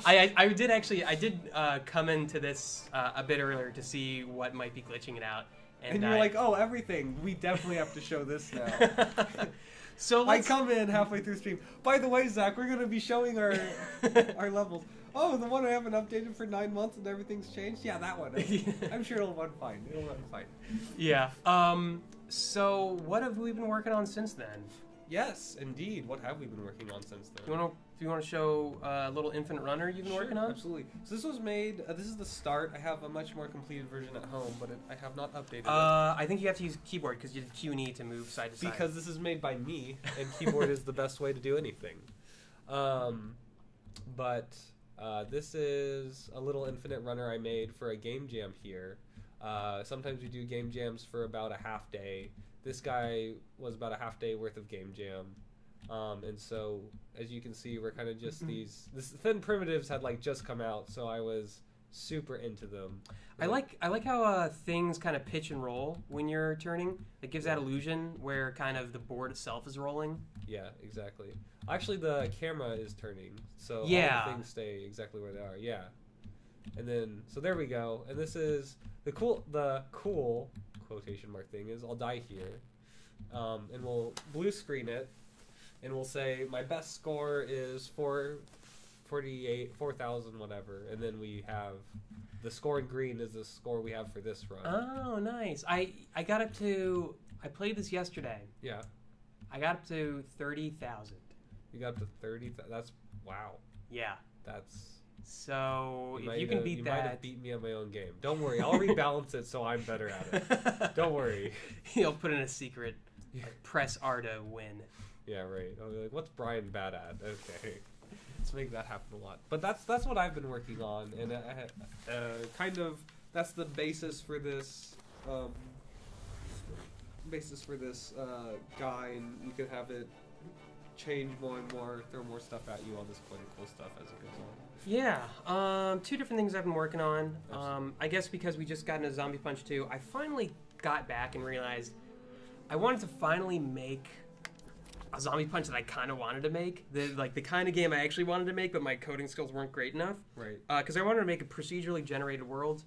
I did come into this a bit earlier to see what might be glitching it out. And you're like, oh, everything. We definitely have to show this now. So I come in halfway through stream. By the way, Zach, we're going to be showing our levels. Oh, the one I haven't updated for 9 months and everything's changed? Yeah, that one. I'm sure it'll run fine. It'll run fine. Yeah. So what have we been working on since then? Yes, indeed. What have we been working on since then? Do you want to show a little Infinite Runner you've been working on? Absolutely. So this was made. This is the start. I have a much more completed version at home, but I have not updated it. I think you have to use keyboard because you did Q and E to move side to side. Because this is made by me, and keyboard is the best way to do anything. But this is a little Infinite Runner I made for a game jam here. Sometimes we do game jams for about a half day. This guy was about a half day worth of game jam. And so, as you can see, we're kind of just these Thin Primitives had like just come out, so I was super into them. I like how things kind of pitch and roll when you're turning. It gives that illusion where kind of the board itself is rolling. Yeah, exactly. Actually, the camera is turning, so all the things stay exactly where they are. Yeah. And then, so there we go. And this is the cool quotation mark thing is I'll die here, and we'll blue screen it, and we'll say my best score is 4,000 whatever, and then we have the score in green is the score we have for this run. Oh, nice. I got up to, I played this yesterday. Yeah. I got up to 30,000. You got up to 30,000? That's, wow. Yeah. That's... So, if you can beat that... You might have beat me at my own game. Don't worry, I'll rebalance it so I'm better at it. Don't worry. You'll put in a secret, press R to win. Yeah, right. I'll be like, what's Brian bad at? Okay. Let's make that happen a lot. But that's what I've been working on, and kind of that's the basis for this guy, and you can have it change more and more, throw more stuff at you, all this quite cool stuff as it goes on. Yeah, two different things I've been working on. I guess because we just got into Zombie Punch 2, I finally got back and realized I wanted to finally make a Zombie Punch that I kind of wanted to make. The kind of game I actually wanted to make, but my coding skills weren't great enough. Right. Because I wanted to make a procedurally generated world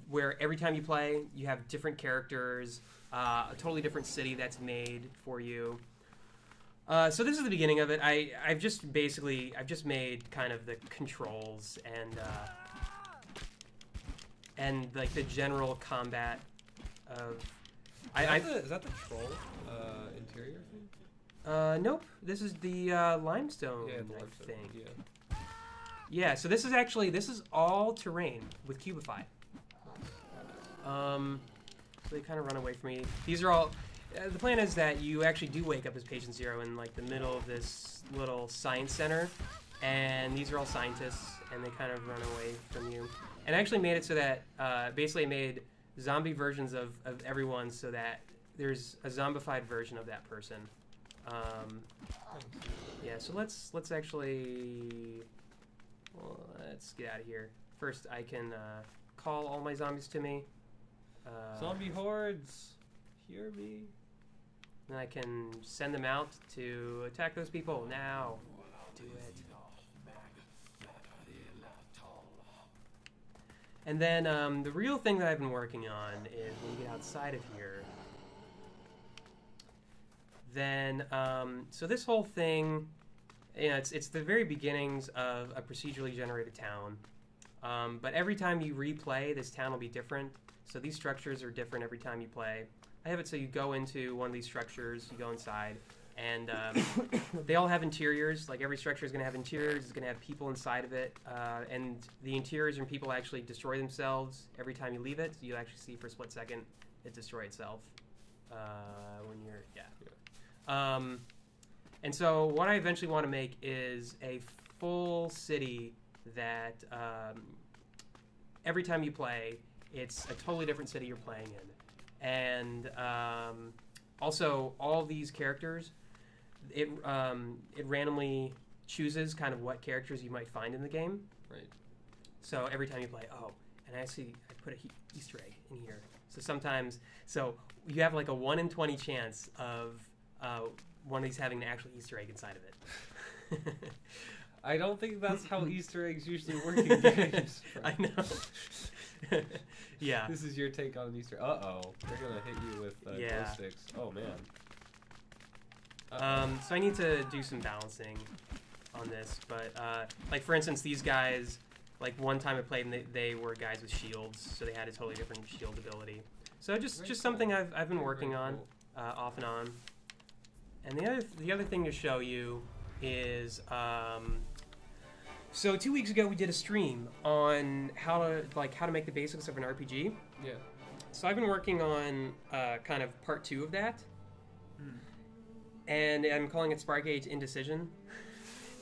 where every time you play, you have different characters, a totally different city that's made for you. So this is the beginning of it. I've just made kind of the controls and like the general combat of. Is that the troll interior thing? Nope. This is the limestone. Yeah, the I limestone. think. Yeah. Yeah. So this is all terrain with Cubify. They kind of run away from me. These are all. The plan is that you actually do wake up as Patient Zero in like the middle of this little science center, and these are all scientists, and they kind of run away from you. And I actually made it so that basically I made zombie versions of everyone, so that there's a zombified version of that person. Yeah. So let's actually let's get out of here. First, I can call all my zombies to me. Zombie hordes, hear me. Then I can send them out to attack those people. Now, do it. And then the real thing that I've been working on is when you get outside of here. Then, so this whole thing, you know, it's the very beginnings of a procedurally generated town. But every time you replay, this town will be different. So these structures are different every time you play. I have it so you go into one of these structures, you go inside, and they all have interiors. Like every structure is going to have interiors, it's going to have people inside of it, and the interiors and people actually destroy themselves every time you leave it. So you actually see for a split second it destroy itself when you're, and so what I eventually want to make is a full city that every time you play, it's a totally different city you're playing in. And also, all these characters, it randomly chooses kind of what characters you might find in the game. Right. So every time you play, and I put an Easter egg in here. So sometimes, you have like a 1 in 20 chance of one of these having an actual Easter egg inside of it. I don't think that's how Easter eggs usually work in games. I know. Yeah. This is your take on an Easter. Uh-oh. They're going to hit you with glow sticks. Oh, man. So I need to do some balancing on this. But, like, for instance, these guys, like, one time I played them, they were guys with shields. So they had a totally different shield ability. So just something I've been working on off and on. And the other thing to show you is... So 2 weeks ago we did a stream on how to make the basics of an RPG. Yeah. So I've been working on kind of part 2 of that, and I'm calling it Spark Age Indecision,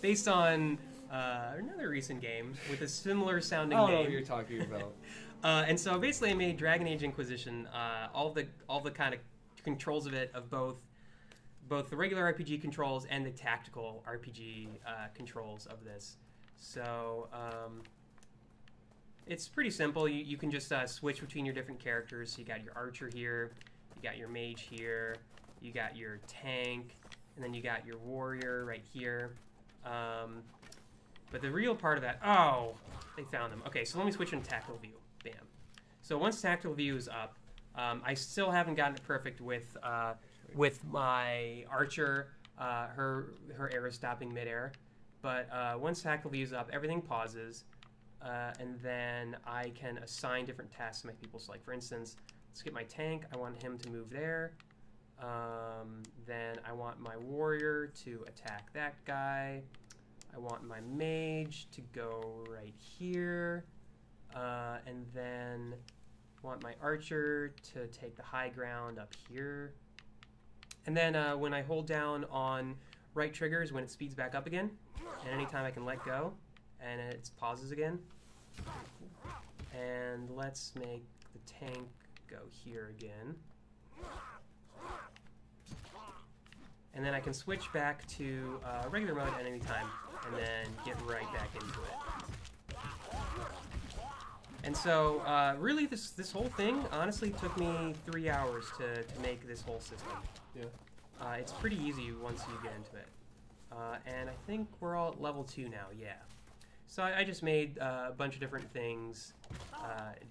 based on another recent game with a similar sounding name. I know what you're talking about. And so basically I made Dragon Age Inquisition, all the kind of controls of it, of both the regular RPG controls and the tactical RPG controls of this. So it's pretty simple. You can just switch between your different characters. So you got your archer here, you got your mage here, you got your tank, and then you got your warrior right here. But the real part of that, they found them. Okay, so let me switch into tactical view. Bam. So once tactical view is up, I still haven't gotten it perfect with my archer, her arrow stopping midair. But once tactical view is up, everything pauses, and then I can assign different tasks to my people. So, like for instance, let's get my tank. I want him to move there. Then I want my warrior to attack that guy. I want my mage to go right here, and then I want my archer to take the high ground up here. And then when I hold down on right trigger is when it speeds back up again. And anytime I can let go, and it pauses again. And let's make the tank go here again. And then I can switch back to regular mode at any time, and then get right back into it. And so, really, this whole thing honestly took me 3 hours to make this whole system. Yeah. It's pretty easy once you get into it. And I think we're all at level 2 now, yeah. So I just made a bunch of different things,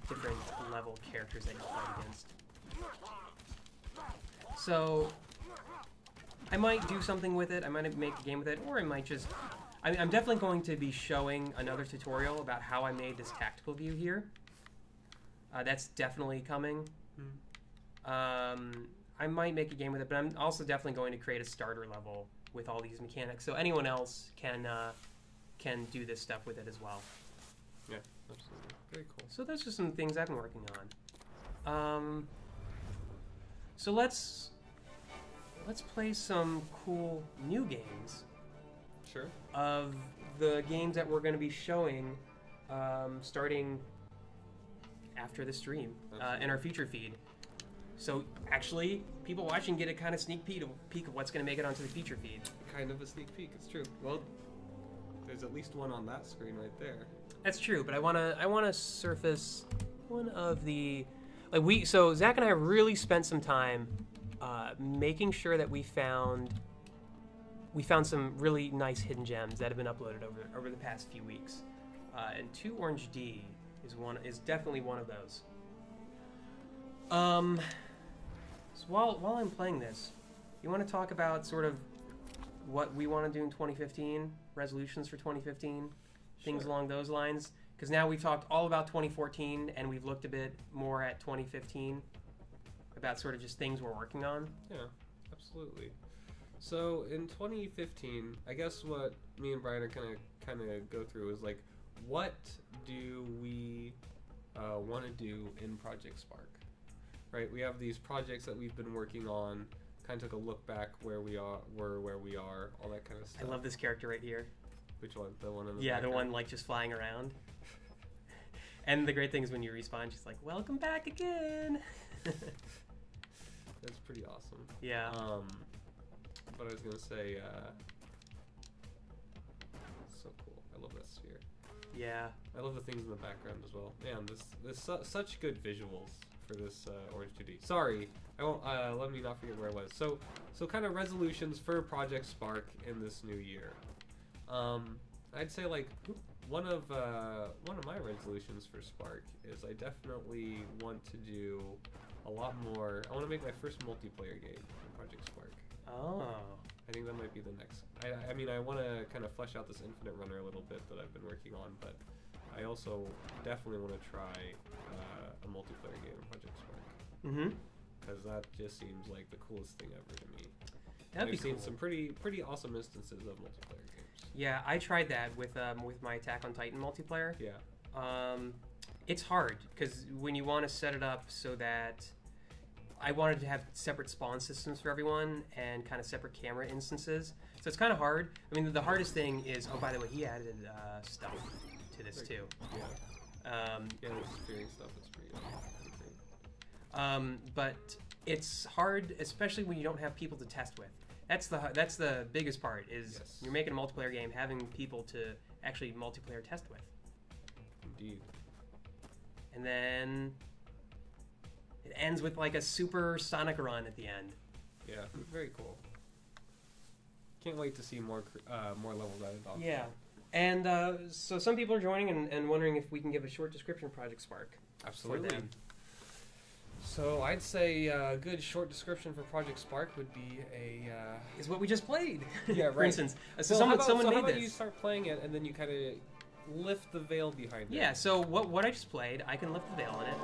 different level characters that you fight against. So I might do something with it, I might make a game with it, or I might just... I'm definitely going to be showing another tutorial about how I made this tactical view here. That's definitely coming. I might make a game with it, but I'm also definitely going to create a starter level with all these mechanics, so anyone else can do this stuff with it as well. Yeah, absolutely. Very cool. So those are some things I've been working on. So let's play some cool new games Sure. of the games that we're going to be showing starting after the stream in our feature feed. So actually, people watching get a kind of sneak peek of what's going to make it onto the feature feed. Kind of a sneak peek. It's true. Well, there's at least one on that screen right there. That's true, but I wanna surface one of the so Zach and I really spent some time making sure that we found some really nice hidden gems that have been uploaded over the past few weeks, and 2 Orange D is definitely one of those. So while I'm playing this, you want to talk about sort of what we want to do in 2015, resolutions for 2015, things Sure. along those lines? Because now we've talked all about 2014 and we've looked a bit more at 2015 about sort of just things we're working on. Yeah, absolutely. So in 2015, I guess what me and Brian are kind of go through is like, what do we want to do in Project Spark? Right, we have these projects that we've been working on. Kind of took a look back where we are, all that kind of stuff. I love this character right here. Which one? The one in the Yeah, the background? one like just flying around. And the great thing is when you respawn, she's like, "Welcome back again." That's pretty awesome. Yeah. But I was gonna say, so cool. I love that sphere. Yeah. I love the things in the background as well. Man, this such good visuals for this Orange 2D. Sorry, I won't. Let me not forget where I was. So kind of resolutions for Project Spark in this new year. I'd say like one of my resolutions for Spark is I definitely want to do a lot more. I want to make my first multiplayer game in Project Spark. Oh. I think that might be the next. I mean, I want to kind of flesh out this Infinite Runner a little bit that I've been working on, but I also definitely want to try a multiplayer game in Project Spark. Mm-hmm. Because that just seems like the coolest thing ever to me. That'd be I've seen cool. some pretty awesome instances of multiplayer games. Yeah, I tried that with my Attack on Titan multiplayer. Yeah. It's hard because when you want to set it up so that I wanted to have separate spawn systems for everyone and kind of separate camera instances, so it's kind of hard. I mean, the hardest thing is, oh, by the way, he added stuff to this too. Yeah. Yeah, the steering stuff is pretty great. But it's hard, especially when you don't have people to test with. That's the biggest part is Yes. you're making a multiplayer game, having people to actually multiplayer test with. Indeed. And then it ends with like a super Sonic run at the end. Yeah, very cool. Can't wait to see more levels added on. Yeah. And so some people are joining and wondering if we can give a short description of Project Spark. Absolutely. For them. So I'd say a good short description for Project Spark would be a. Is what we just played. Yeah, right. For instance, So someone how made about this. you start playing it and then you kind of lift the veil behind it? Yeah. So what I just played, I can lift the veil on it.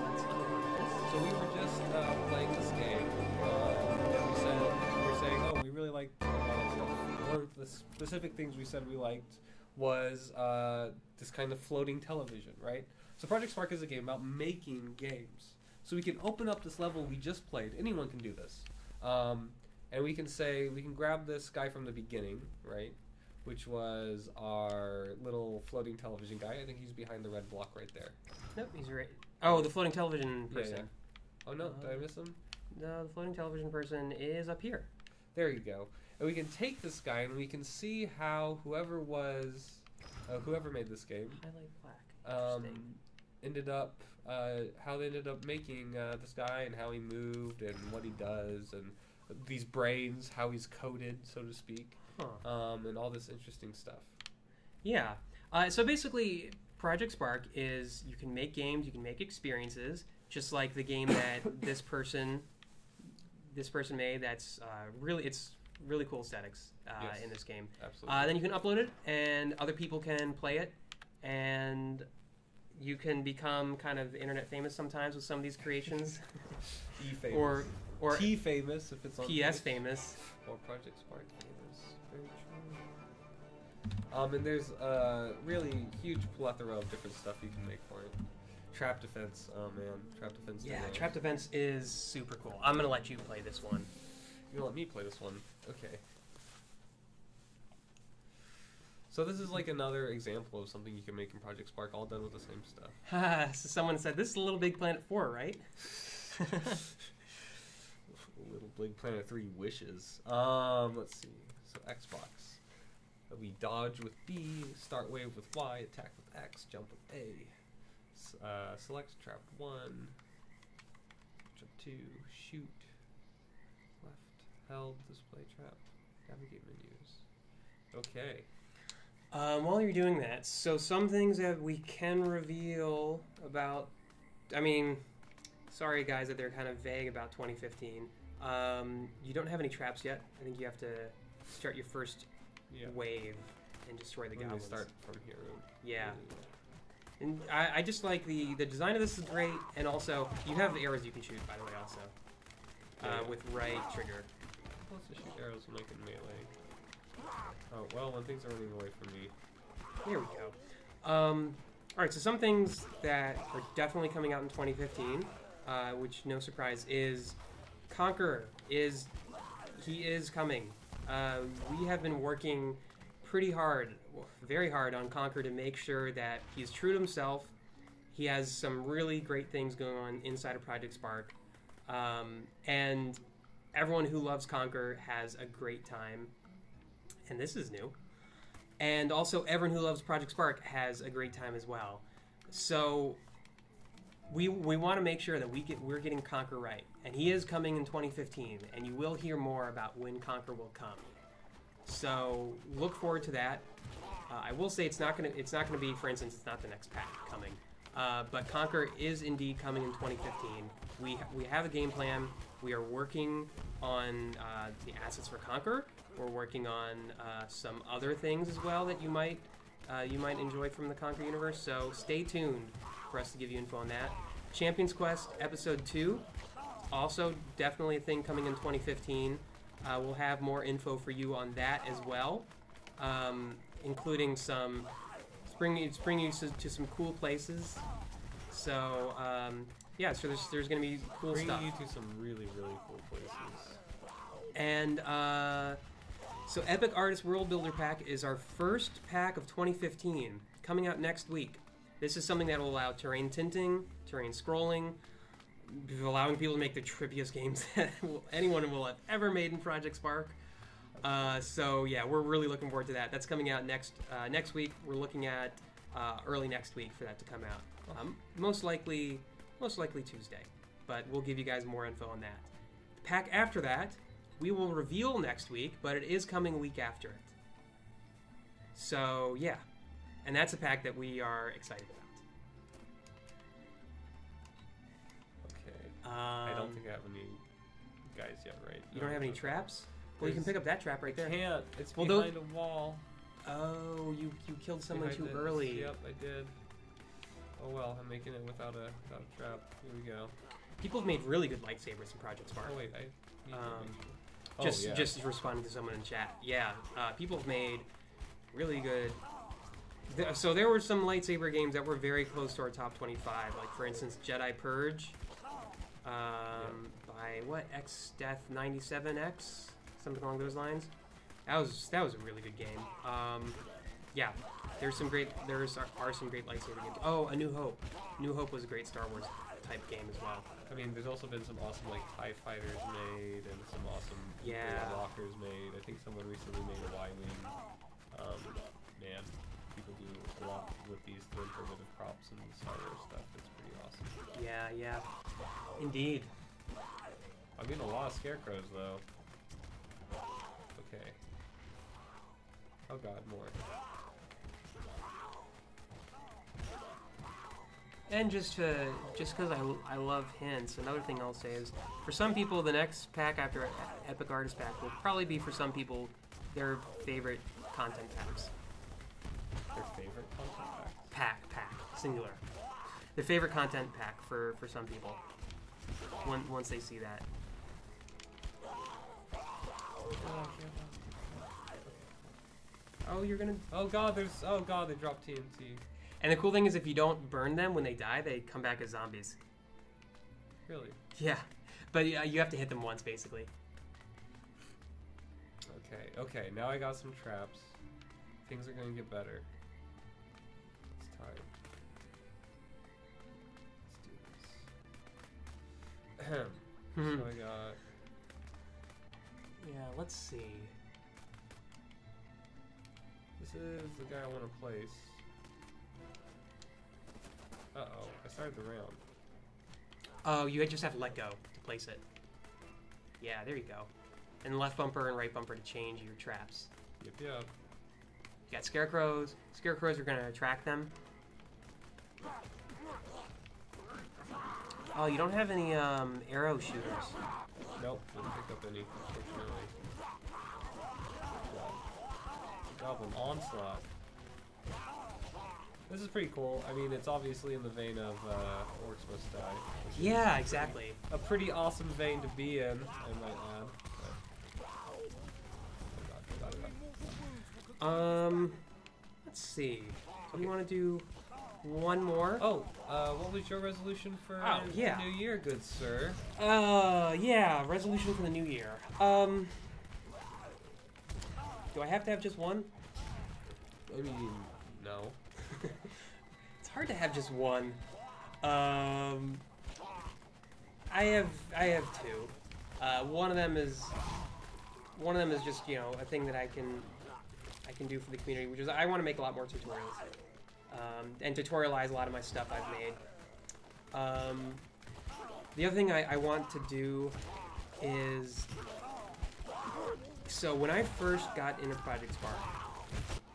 Let's unlock this. So we were just playing this game. And we were saying, oh, we really liked a lot of stuff. One of the specific things we said we liked was this kind of floating television, right? So Project Spark is a game about making games. So we can open up this level we just played. Anyone can do this. And we can say, we can grab this guy from the beginning, right? Which was our little floating television guy. I think he's behind the red block right there. Nope, he's right. Oh, the floating television person. Yeah. Oh no, did I miss him? No, the floating television person is up here. There you go. And we can take this guy and we can see how whoever made this game Highlight black. Interesting. ended up, how they ended up making this guy and how he moved and what he does and these brains, how he's coded, so to speak, and all this interesting stuff. Yeah. So basically, Project Spark is you can make games, you can make experiences, just like the game that this person made. That's it's really cool aesthetics Yes. in this game. Absolutely. Then you can upload it, and other people can play it, and you can become kind of internet famous sometimes with some of these creations. E famous. Or T famous if it's on PS Twitch. famous. Or Project Spark famous. Very true. And there's a really huge plethora of different stuff you can make for it. Trap defense, oh man, trap defense. Yeah, demo. trap defense is super cool. I'm gonna let you play this one. You're gonna let me play this one. Okay. So this is like another example of something you can make in Project Spark, all done with the same stuff. Haha, so someone said, this is Little Big Planet 4, right? Little Big Planet 3 wishes. Let's see. So Xbox. We dodge with B, start wave with Y, attack with X, jump with A. Select trap 1, jump 2, shoot, left, held, display trap, navigate menus. Okay. While you're doing that, so some things that we can reveal about, I mean, sorry guys that they're kind of vague about 2015. You don't have any traps yet. I think you have to start your first wave and destroy the goblins. Start from here. Yeah. And I just like the design of this is great, and also you have arrows you can shoot, by the way, also with right trigger. Let's just shoot arrows when I can melee. Oh well, when things are running away from me. There we go. All right, so some things that are definitely coming out in 2015, which no surprise is Conqueror is coming. We have been working pretty hard. Very hard on Conquer to make sure that he's true to himself. He has some really great things going on inside of Project Spark. And everyone who loves Conquer has a great time. And this is new. And also everyone who loves Project Spark has a great time as well. So we want to make sure that we're getting Conquer right. And he is coming in 2015, and you will hear more about when Conquer will come. So look forward to that. I will say it's not gonna be, for instance, it's not the next pack coming, but Conquer is indeed coming in 2015. We have a game plan. We are working on the assets for Conquer. We're working on some other things as well that you might enjoy from the Conquer universe. So stay tuned for us to give you info on that. Champions Quest Episode 2, also definitely a thing coming in 2015. We'll have more info for you on that as well. Including some bring you to some cool places. So yeah, so there's going to be cool stuff. Bring you to some really cool places. And so Epic Artist World Builder Pack is our first pack of 2015, coming out next week. This is something that will allow terrain tinting, terrain scrolling, allowing people to make the trippiest games that anyone will have ever made in Project Spark. So yeah, we're really looking forward to that. That's coming out next week. We're looking at early next week for that to come out. Most likely Tuesday, but we'll give you guys more info on that. The pack after that, we will reveal next week, but it is coming a week after it. So yeah, and that's a pack that we are excited about. Okay. I don't think I have any guys yet, right? You don't have any traps? Well, you can pick up that trap right there. Can't. It's behind a wall. Oh, you killed someone too Behind early. Yep, I did. Oh well, I'm making it without a trap. Here we go. People have made really good lightsabers in Project Spark. Oh wait, I need to just responding to someone in chat. Yeah, people have made really good. So there were some lightsaber games that were very close to our top 25. Like for instance, Jedi Purge. By what X-Death 97X, something along those lines. That was a really good game. Yeah, are some great lightsaber games. Oh, A New Hope. New Hope was a great Star Wars type game as well. I mean, there's also been some awesome like TIE fighters made and some awesome lockers made. I think someone recently made a Y-wing. Man, people do a lot with these derivative props and Star Wars stuff. It's pretty awesome. Yeah, indeed. I'm getting a lot of scarecrows though. Okay. Oh god, more. And just because I love hints, another thing I'll say is, for some people, the next pack after Epic Artist Pack will probably be, for some people, their favorite content packs. Their favorite content packs? Pack, singular. the favorite content pack for some people. Once they see that. Oh, you're gonna. Oh god, they dropped TNT. And the cool thing is, if you don't burn them when they die, they come back as zombies. Really? Yeah, but you have to hit them once, basically. Okay, now I got some traps. Things are gonna get better. It's time. Let's do this. So I got... Yeah, let's see. This is the guy I want to place. Uh-oh, I started the round. Oh, you just have to let go to place it. Yeah, there you go. And left bumper and right bumper to change your traps. Yep. You got scarecrows. Scarecrows are going to attract them. Oh, you don't have any arrow shooters. Nope, didn't pick up any, unfortunately. Goblin Onslaught. This is pretty cool. I mean, it's obviously in the vein of Orcs Must Die. Yeah, exactly. A pretty awesome vein to be in, I might add. Let's see. Do you want to do one more? Oh, what was your resolution for yeah. the new year, good sir? Yeah, resolution for the new year. Do I have to have just one? I mean, no. It's hard to have just one. I have two. One of them is just, you know, a thing that I can do for the community, which is I want to make a lot more tutorials, and tutorialize a lot of my stuff I've made. The other thing I want to do is, so when I first got into Project Spark,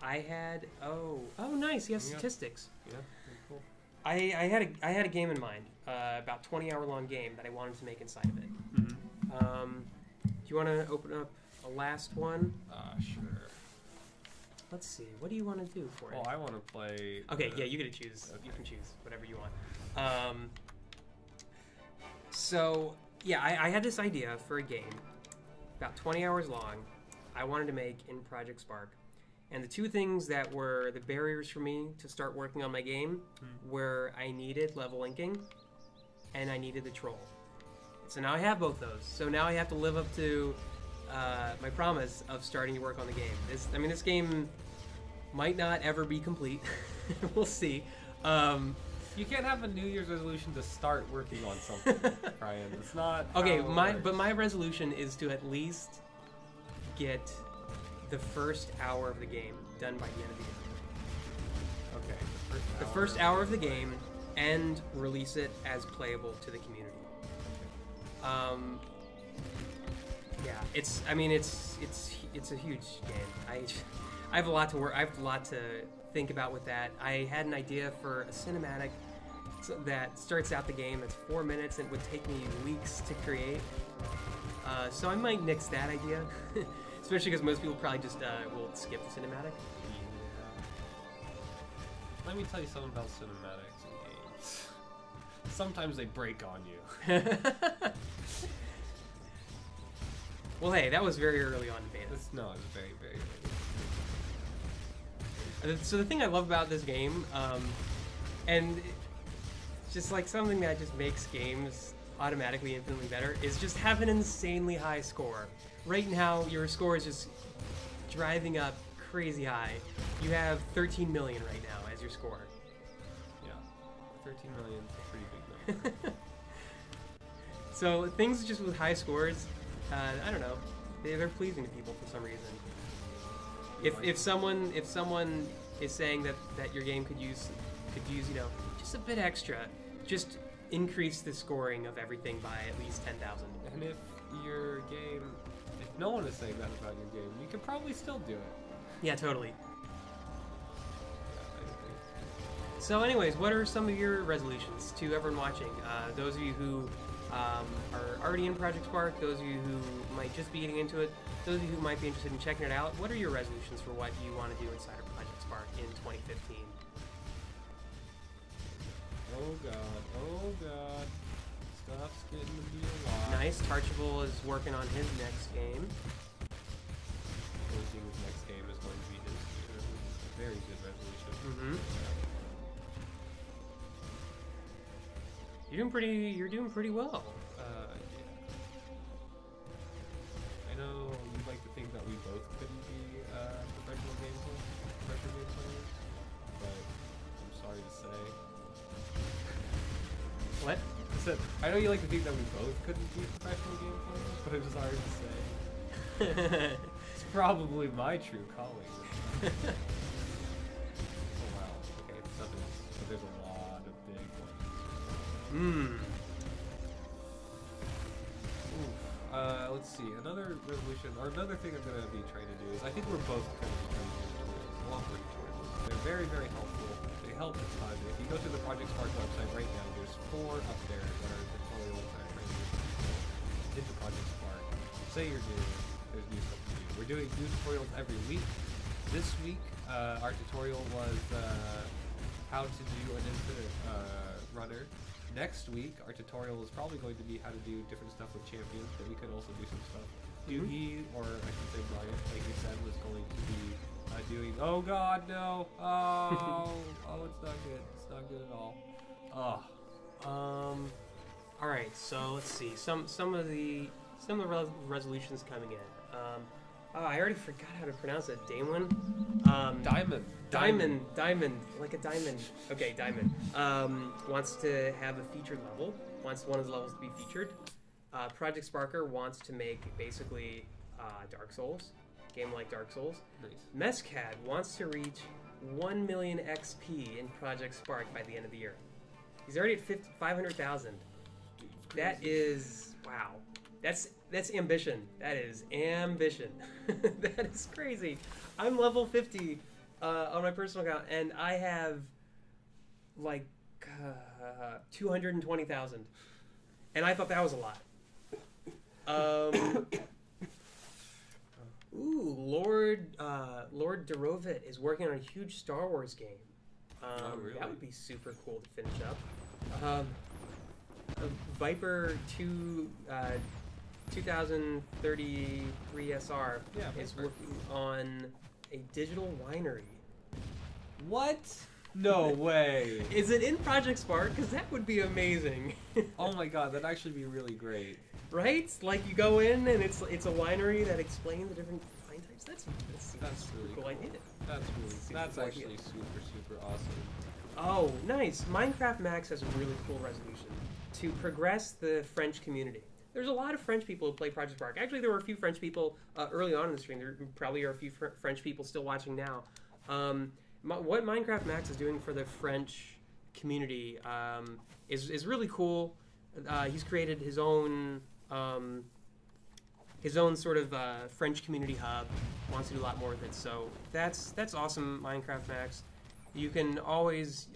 I had oh nice, he has statistics. Yeah, pretty cool. I had a game in mind, about 20-hour long game that I wanted to make inside of it. Mm-hmm. Do you want to open up a last one? Sure. Let's see. What do you want to do for it? Well, I want to play... Okay, yeah, you get to choose. Okay. You can choose whatever you want. So, yeah, I had this idea for a game, about 20 hours long, I wanted to make in Project Spark. And the two things that were the barriers for me to start working on my game were I needed level linking and I needed the troll. So now I have both those. So now I have to live up to my promise of starting to work on the game. This game might not ever be complete. We'll see. You can't have a New Year's resolution to start working on something, Brian. It's not. Okay, my resolution is to at least get the first hour of the game done by the end of the year. Okay, the first hour of the game and release it as playable to the community. Yeah, it's a huge game. I have a lot to work. I have a lot to think about with that. I had an idea for a cinematic that starts out the game. It's 4 minutes and it would take me weeks to create. So I might nix that idea, especially because most people probably just will skip the cinematic. Yeah. Let me tell you something about cinematics in games. Sometimes they break on you. Well, hey, that was very early on in beta. No, it was very, very early. So the thing I love about this game, and just like something that just makes games automatically infinitely better, is just have an insanely high score. Right now, your score is just driving up crazy high. You have 13 million right now as your score. Yeah, 13 million is a pretty big number. So things just with high scores, I don't know, they're pleasing to people for some reason. If someone is saying that your game could use just a bit extra, just increase the scoring of everything by at least 10,000. And if your game, if no one is saying that about your game, you could probably still do it. Yeah, totally. Yeah, I agree. So anyways, what are some of your resolutions to everyone watching? Those of you who are already in Project Spark, those of you who might just be getting into it, those of you who might be interested in checking it out, what are your resolutions for what you want to do inside of Project Spark in 2015? Oh god. Oh god. Stuff's getting to be a lot. Nice. Tarchibble is working on his next game. I think his next game is going to be his very good resolution. Mm-hmm. You're doing pretty well. Yeah. I know you like to think that we both couldn't be professional game players, but I'm sorry to say. What? I said, I know you like to think that we both couldn't be professional game players, but I'm sorry to say. It's probably my true calling. Oh wow. Okay, nothing else. But there's a lot of big ones. Let's see. Another resolution, or another thing I'm going to be trying to do is, I think we're both going to be trying to do tutorials. A lot more tutorials. They're very, very helpful. They help a ton. If you go to the Project Spark website right now, there's 4 up there that are tutorials that are trying to into Project Spark. Say you're new, there's new stuff to do. We're doing new tutorials every week. This week, our tutorial was how to do an infinite runner. Next week, our tutorial is probably going to be how to do different stuff with champions, but we could also do some stuff. Yugi, or I should say Brian, like we said, was going to be doing. Oh God, no! Oh, oh, it's not good. It's not good at all. All right. So let's see. Some of the resolutions coming in. I already forgot how to pronounce it. Damon. Diamond, like a diamond. Okay, Diamond. Wants to have a featured level. Wants one of the levels to be featured. Project Sparker wants to make basically Dark Souls, game like Dark Souls. Nice. Mescad wants to reach 1 million XP in Project Spark by the end of the year. He's already at 500,000. That is wow. That's ambition. That is ambition. That is crazy. I'm level 50 on my personal account, and I have like 220,000, and I thought that was a lot. Ooh, Lord Dorovit is working on a huge Star Wars game. Really? That would be super cool to finish up. Viper 2033 SR is working on a digital winery. What? No way. Is it in Project Spark? Because that would be amazing. Oh my god, that'd actually be really great. Right? Like you go in and it's a winery that explains the different wine types. That's really cool idea. That's actually super awesome. Oh, nice. Minecraft Max has a really cool resolution to progress the French community. There's a lot of French people who play Project Spark. Actually, there were a few French people early on in the stream. There probably are a few French people still watching now. What Minecraft Max is doing for the French community is really cool. He's created his own sort of French community hub. Wants to do a lot more with it. So that's awesome, Minecraft Max. You can always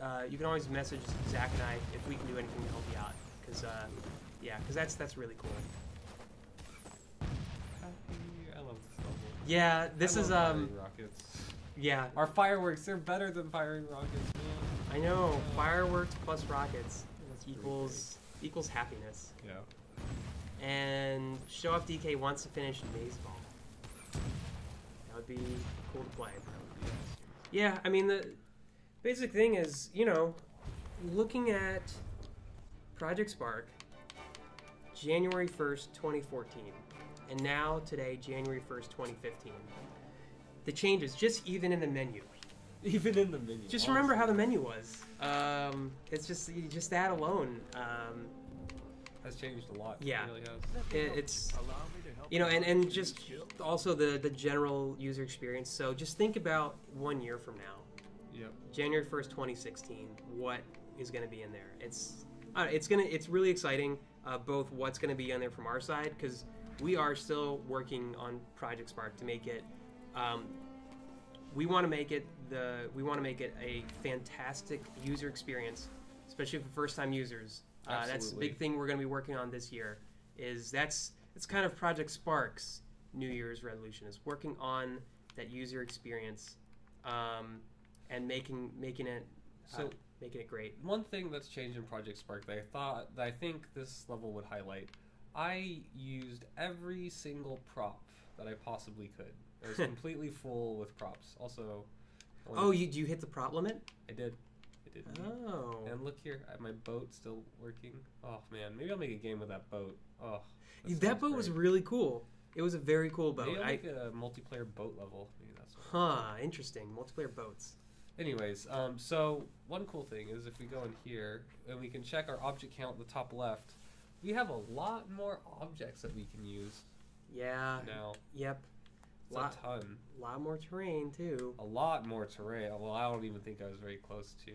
message Zach and I if we can do anything to help you out. Because that's really cool. I love this level. Yeah, this is firing rockets. Yeah. Our fireworks, they're better than firing rockets, man. I know. Fireworks plus rockets equals happiness. Yeah. And Show Off DK wants to finish Maze Ball. That would be cool to play. Yeah, I mean the basic thing is, looking at Project Spark, January 1st, 2014, and now today, January 1st, 2015. The changes, just even in the menu. Even in the menu. Just remember how the menu was. It's just that alone. Has changed a lot. Yeah. It really has. It's and just also the general user experience. So just think about 1 year from now. Yep. January 1st, 2016. What is going to be in there? It's really exciting. Both what's going to be on there from our side, because we are still working on Project Spark to make it. We want to make it a fantastic user experience, especially for first-time users. That's the big thing we're going to be working on this year. It's kind of Project Spark's New Year's resolution, is working on that user experience, and making it. making it great. One thing that's changed in Project Spark that I think this level would highlight, I used every single prop that I possibly could. I was completely full with props. Also, Oh, you hit the prop limit? I did. Oh. And look here, my boat still working. Oh man, maybe I'll make a game with that boat. Oh, that boat was really cool. It was a very cool boat. Maybe I'll make a multiplayer boat level. Maybe that's interesting. Multiplayer boats. Anyways, so one cool thing is if we go in here and we can check our object count in the top left, we have a lot more objects that we can use. Yeah. Now. Yep. It's a ton. A lot more terrain too. A lot more terrain. Well, I don't even think I was very close to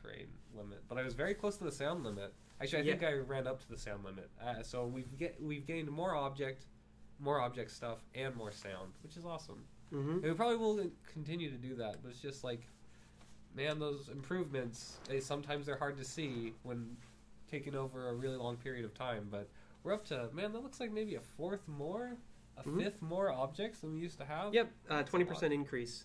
terrain limit, but I was very close to the sound limit. Actually, I think I ran up to the sound limit. So we've gained more object stuff and more sound, which is awesome. Mm-hmm. And we probably will continue to do that, but it's just like, man, those improvements. Sometimes they're hard to see when taking over a really long period of time. But we're up to, man, that looks like maybe a fifth more objects than we used to have. Yep, 20% increase.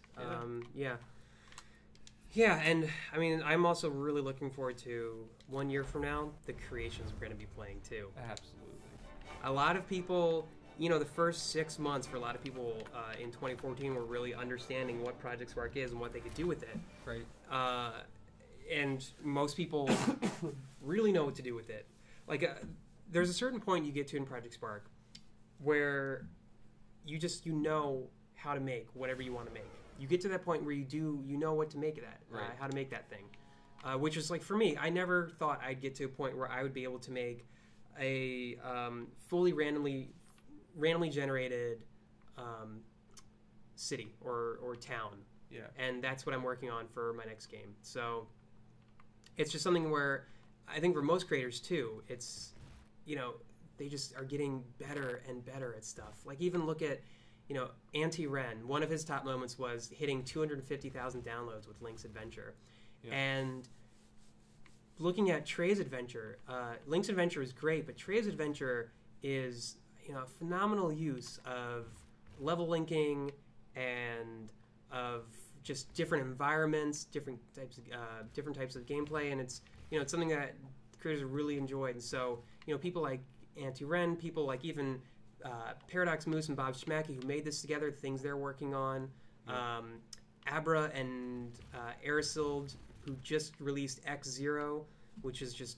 Yeah, and I mean, I'm also really looking forward to 1 year from now, the creations we're going to be playing too. Absolutely. A lot of people, the first 6 months for a lot of people in 2014 were really understanding what Project Spark is and what they could do with it. Right. And most people really know what to do with it. Like, there's a certain point you get to in Project Spark where you know how to make whatever you want to make. You get to that point where you know what to make of that, right. How to make that thing. Which is like, for me, I never thought I'd get to a point where I would be able to make a fully randomly generated city or town. Yeah. And that's what I'm working on for my next game. So it's just something where I think for most creators too, it's, they just are getting better and better at stuff. Like, even look at, Auntie Ren. One of his top moments was hitting 250,000 downloads with Link's Adventure. Yeah. And looking at Trey's Adventure, Link's Adventure is great, but Trey's Adventure is, a phenomenal use of level linking and of just different environments, different types of gameplay, and it's it's something that creators really enjoyed. And so people like Auntie Ren, people like even Paradox Moose and Bob Schmacky, who made this together, things they're working on. Yeah. Abra and Arisild, who just released X0, which is just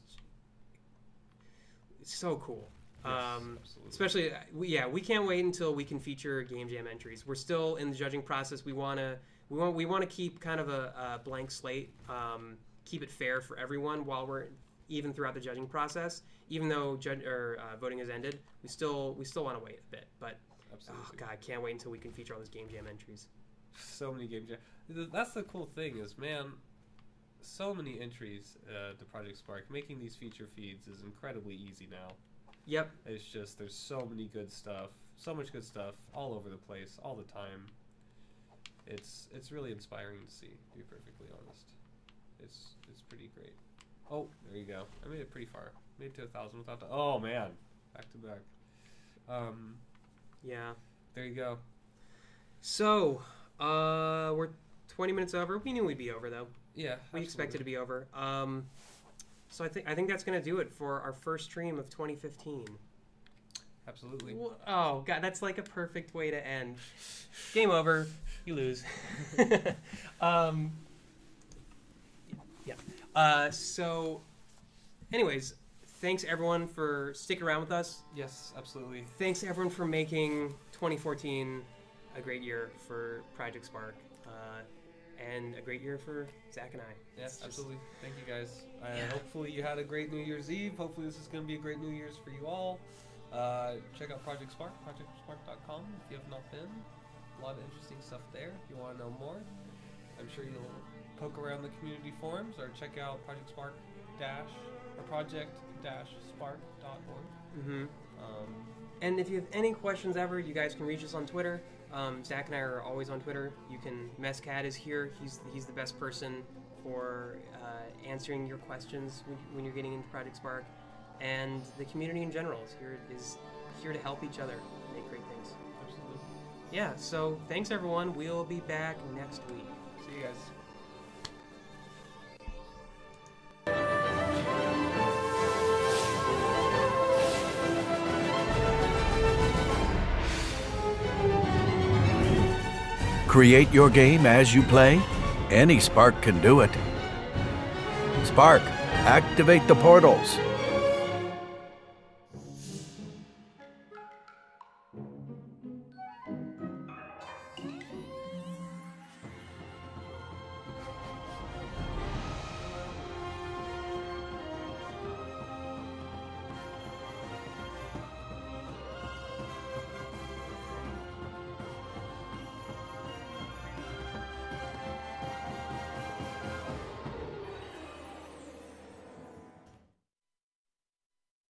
so cool. Yes, especially, we can't wait until we can feature Game Jam entries. We're still in the judging process. We want to keep kind of a blank slate, keep it fair for everyone while we're even throughout the judging process. Even though voting has ended, we still want to wait a bit. But absolutely. Oh god, can't wait until we can feature all those Game Jam entries. So many Game Jam. That's the cool thing is, man, so many entries to Project Spark. Making these feature feeds is incredibly easy now. Yep. It's just there's so many good stuff, so much good stuff all over the place, all the time. It's really inspiring to see, to be perfectly honest. It's pretty great. Oh, there you go. I made it pretty far. Made it to 1,000 without oh man, back to back. Yeah. There you go. So, we're 20 minutes over. We knew we'd be over though. Yeah. We expected to be over. So I think that's gonna do it for our first stream of 2015. Absolutely. Oh god, that's like a perfect way to end. Game over. You lose. Yeah. So, anyways, thanks everyone for sticking around with us. Yes, absolutely. Thanks everyone for making 2014 a great year for Project Spark. And a great year for Zach and I. Yes, absolutely. Thank you guys. Hopefully you had a great New Year's Eve. Hopefully this is going to be a great New Year's for you all. Check out Project Spark, projectspark.com if you have not been. A lot of interesting stuff there if you want to know more. I'm sure you'll poke around the community forums or check out project-spark.org. Mm-hmm. And if you have any questions ever, you guys can reach us on Twitter. Zach and I are always on Twitter. You can. Mescat is here. He's the best person for answering your questions when you're getting into Project Spark, and the community in general is here to help each other make great things. Absolutely. Yeah. So thanks everyone. We'll be back next week. See you guys. Create your game as you play? Any Spark can do it. Spark, activate the portals.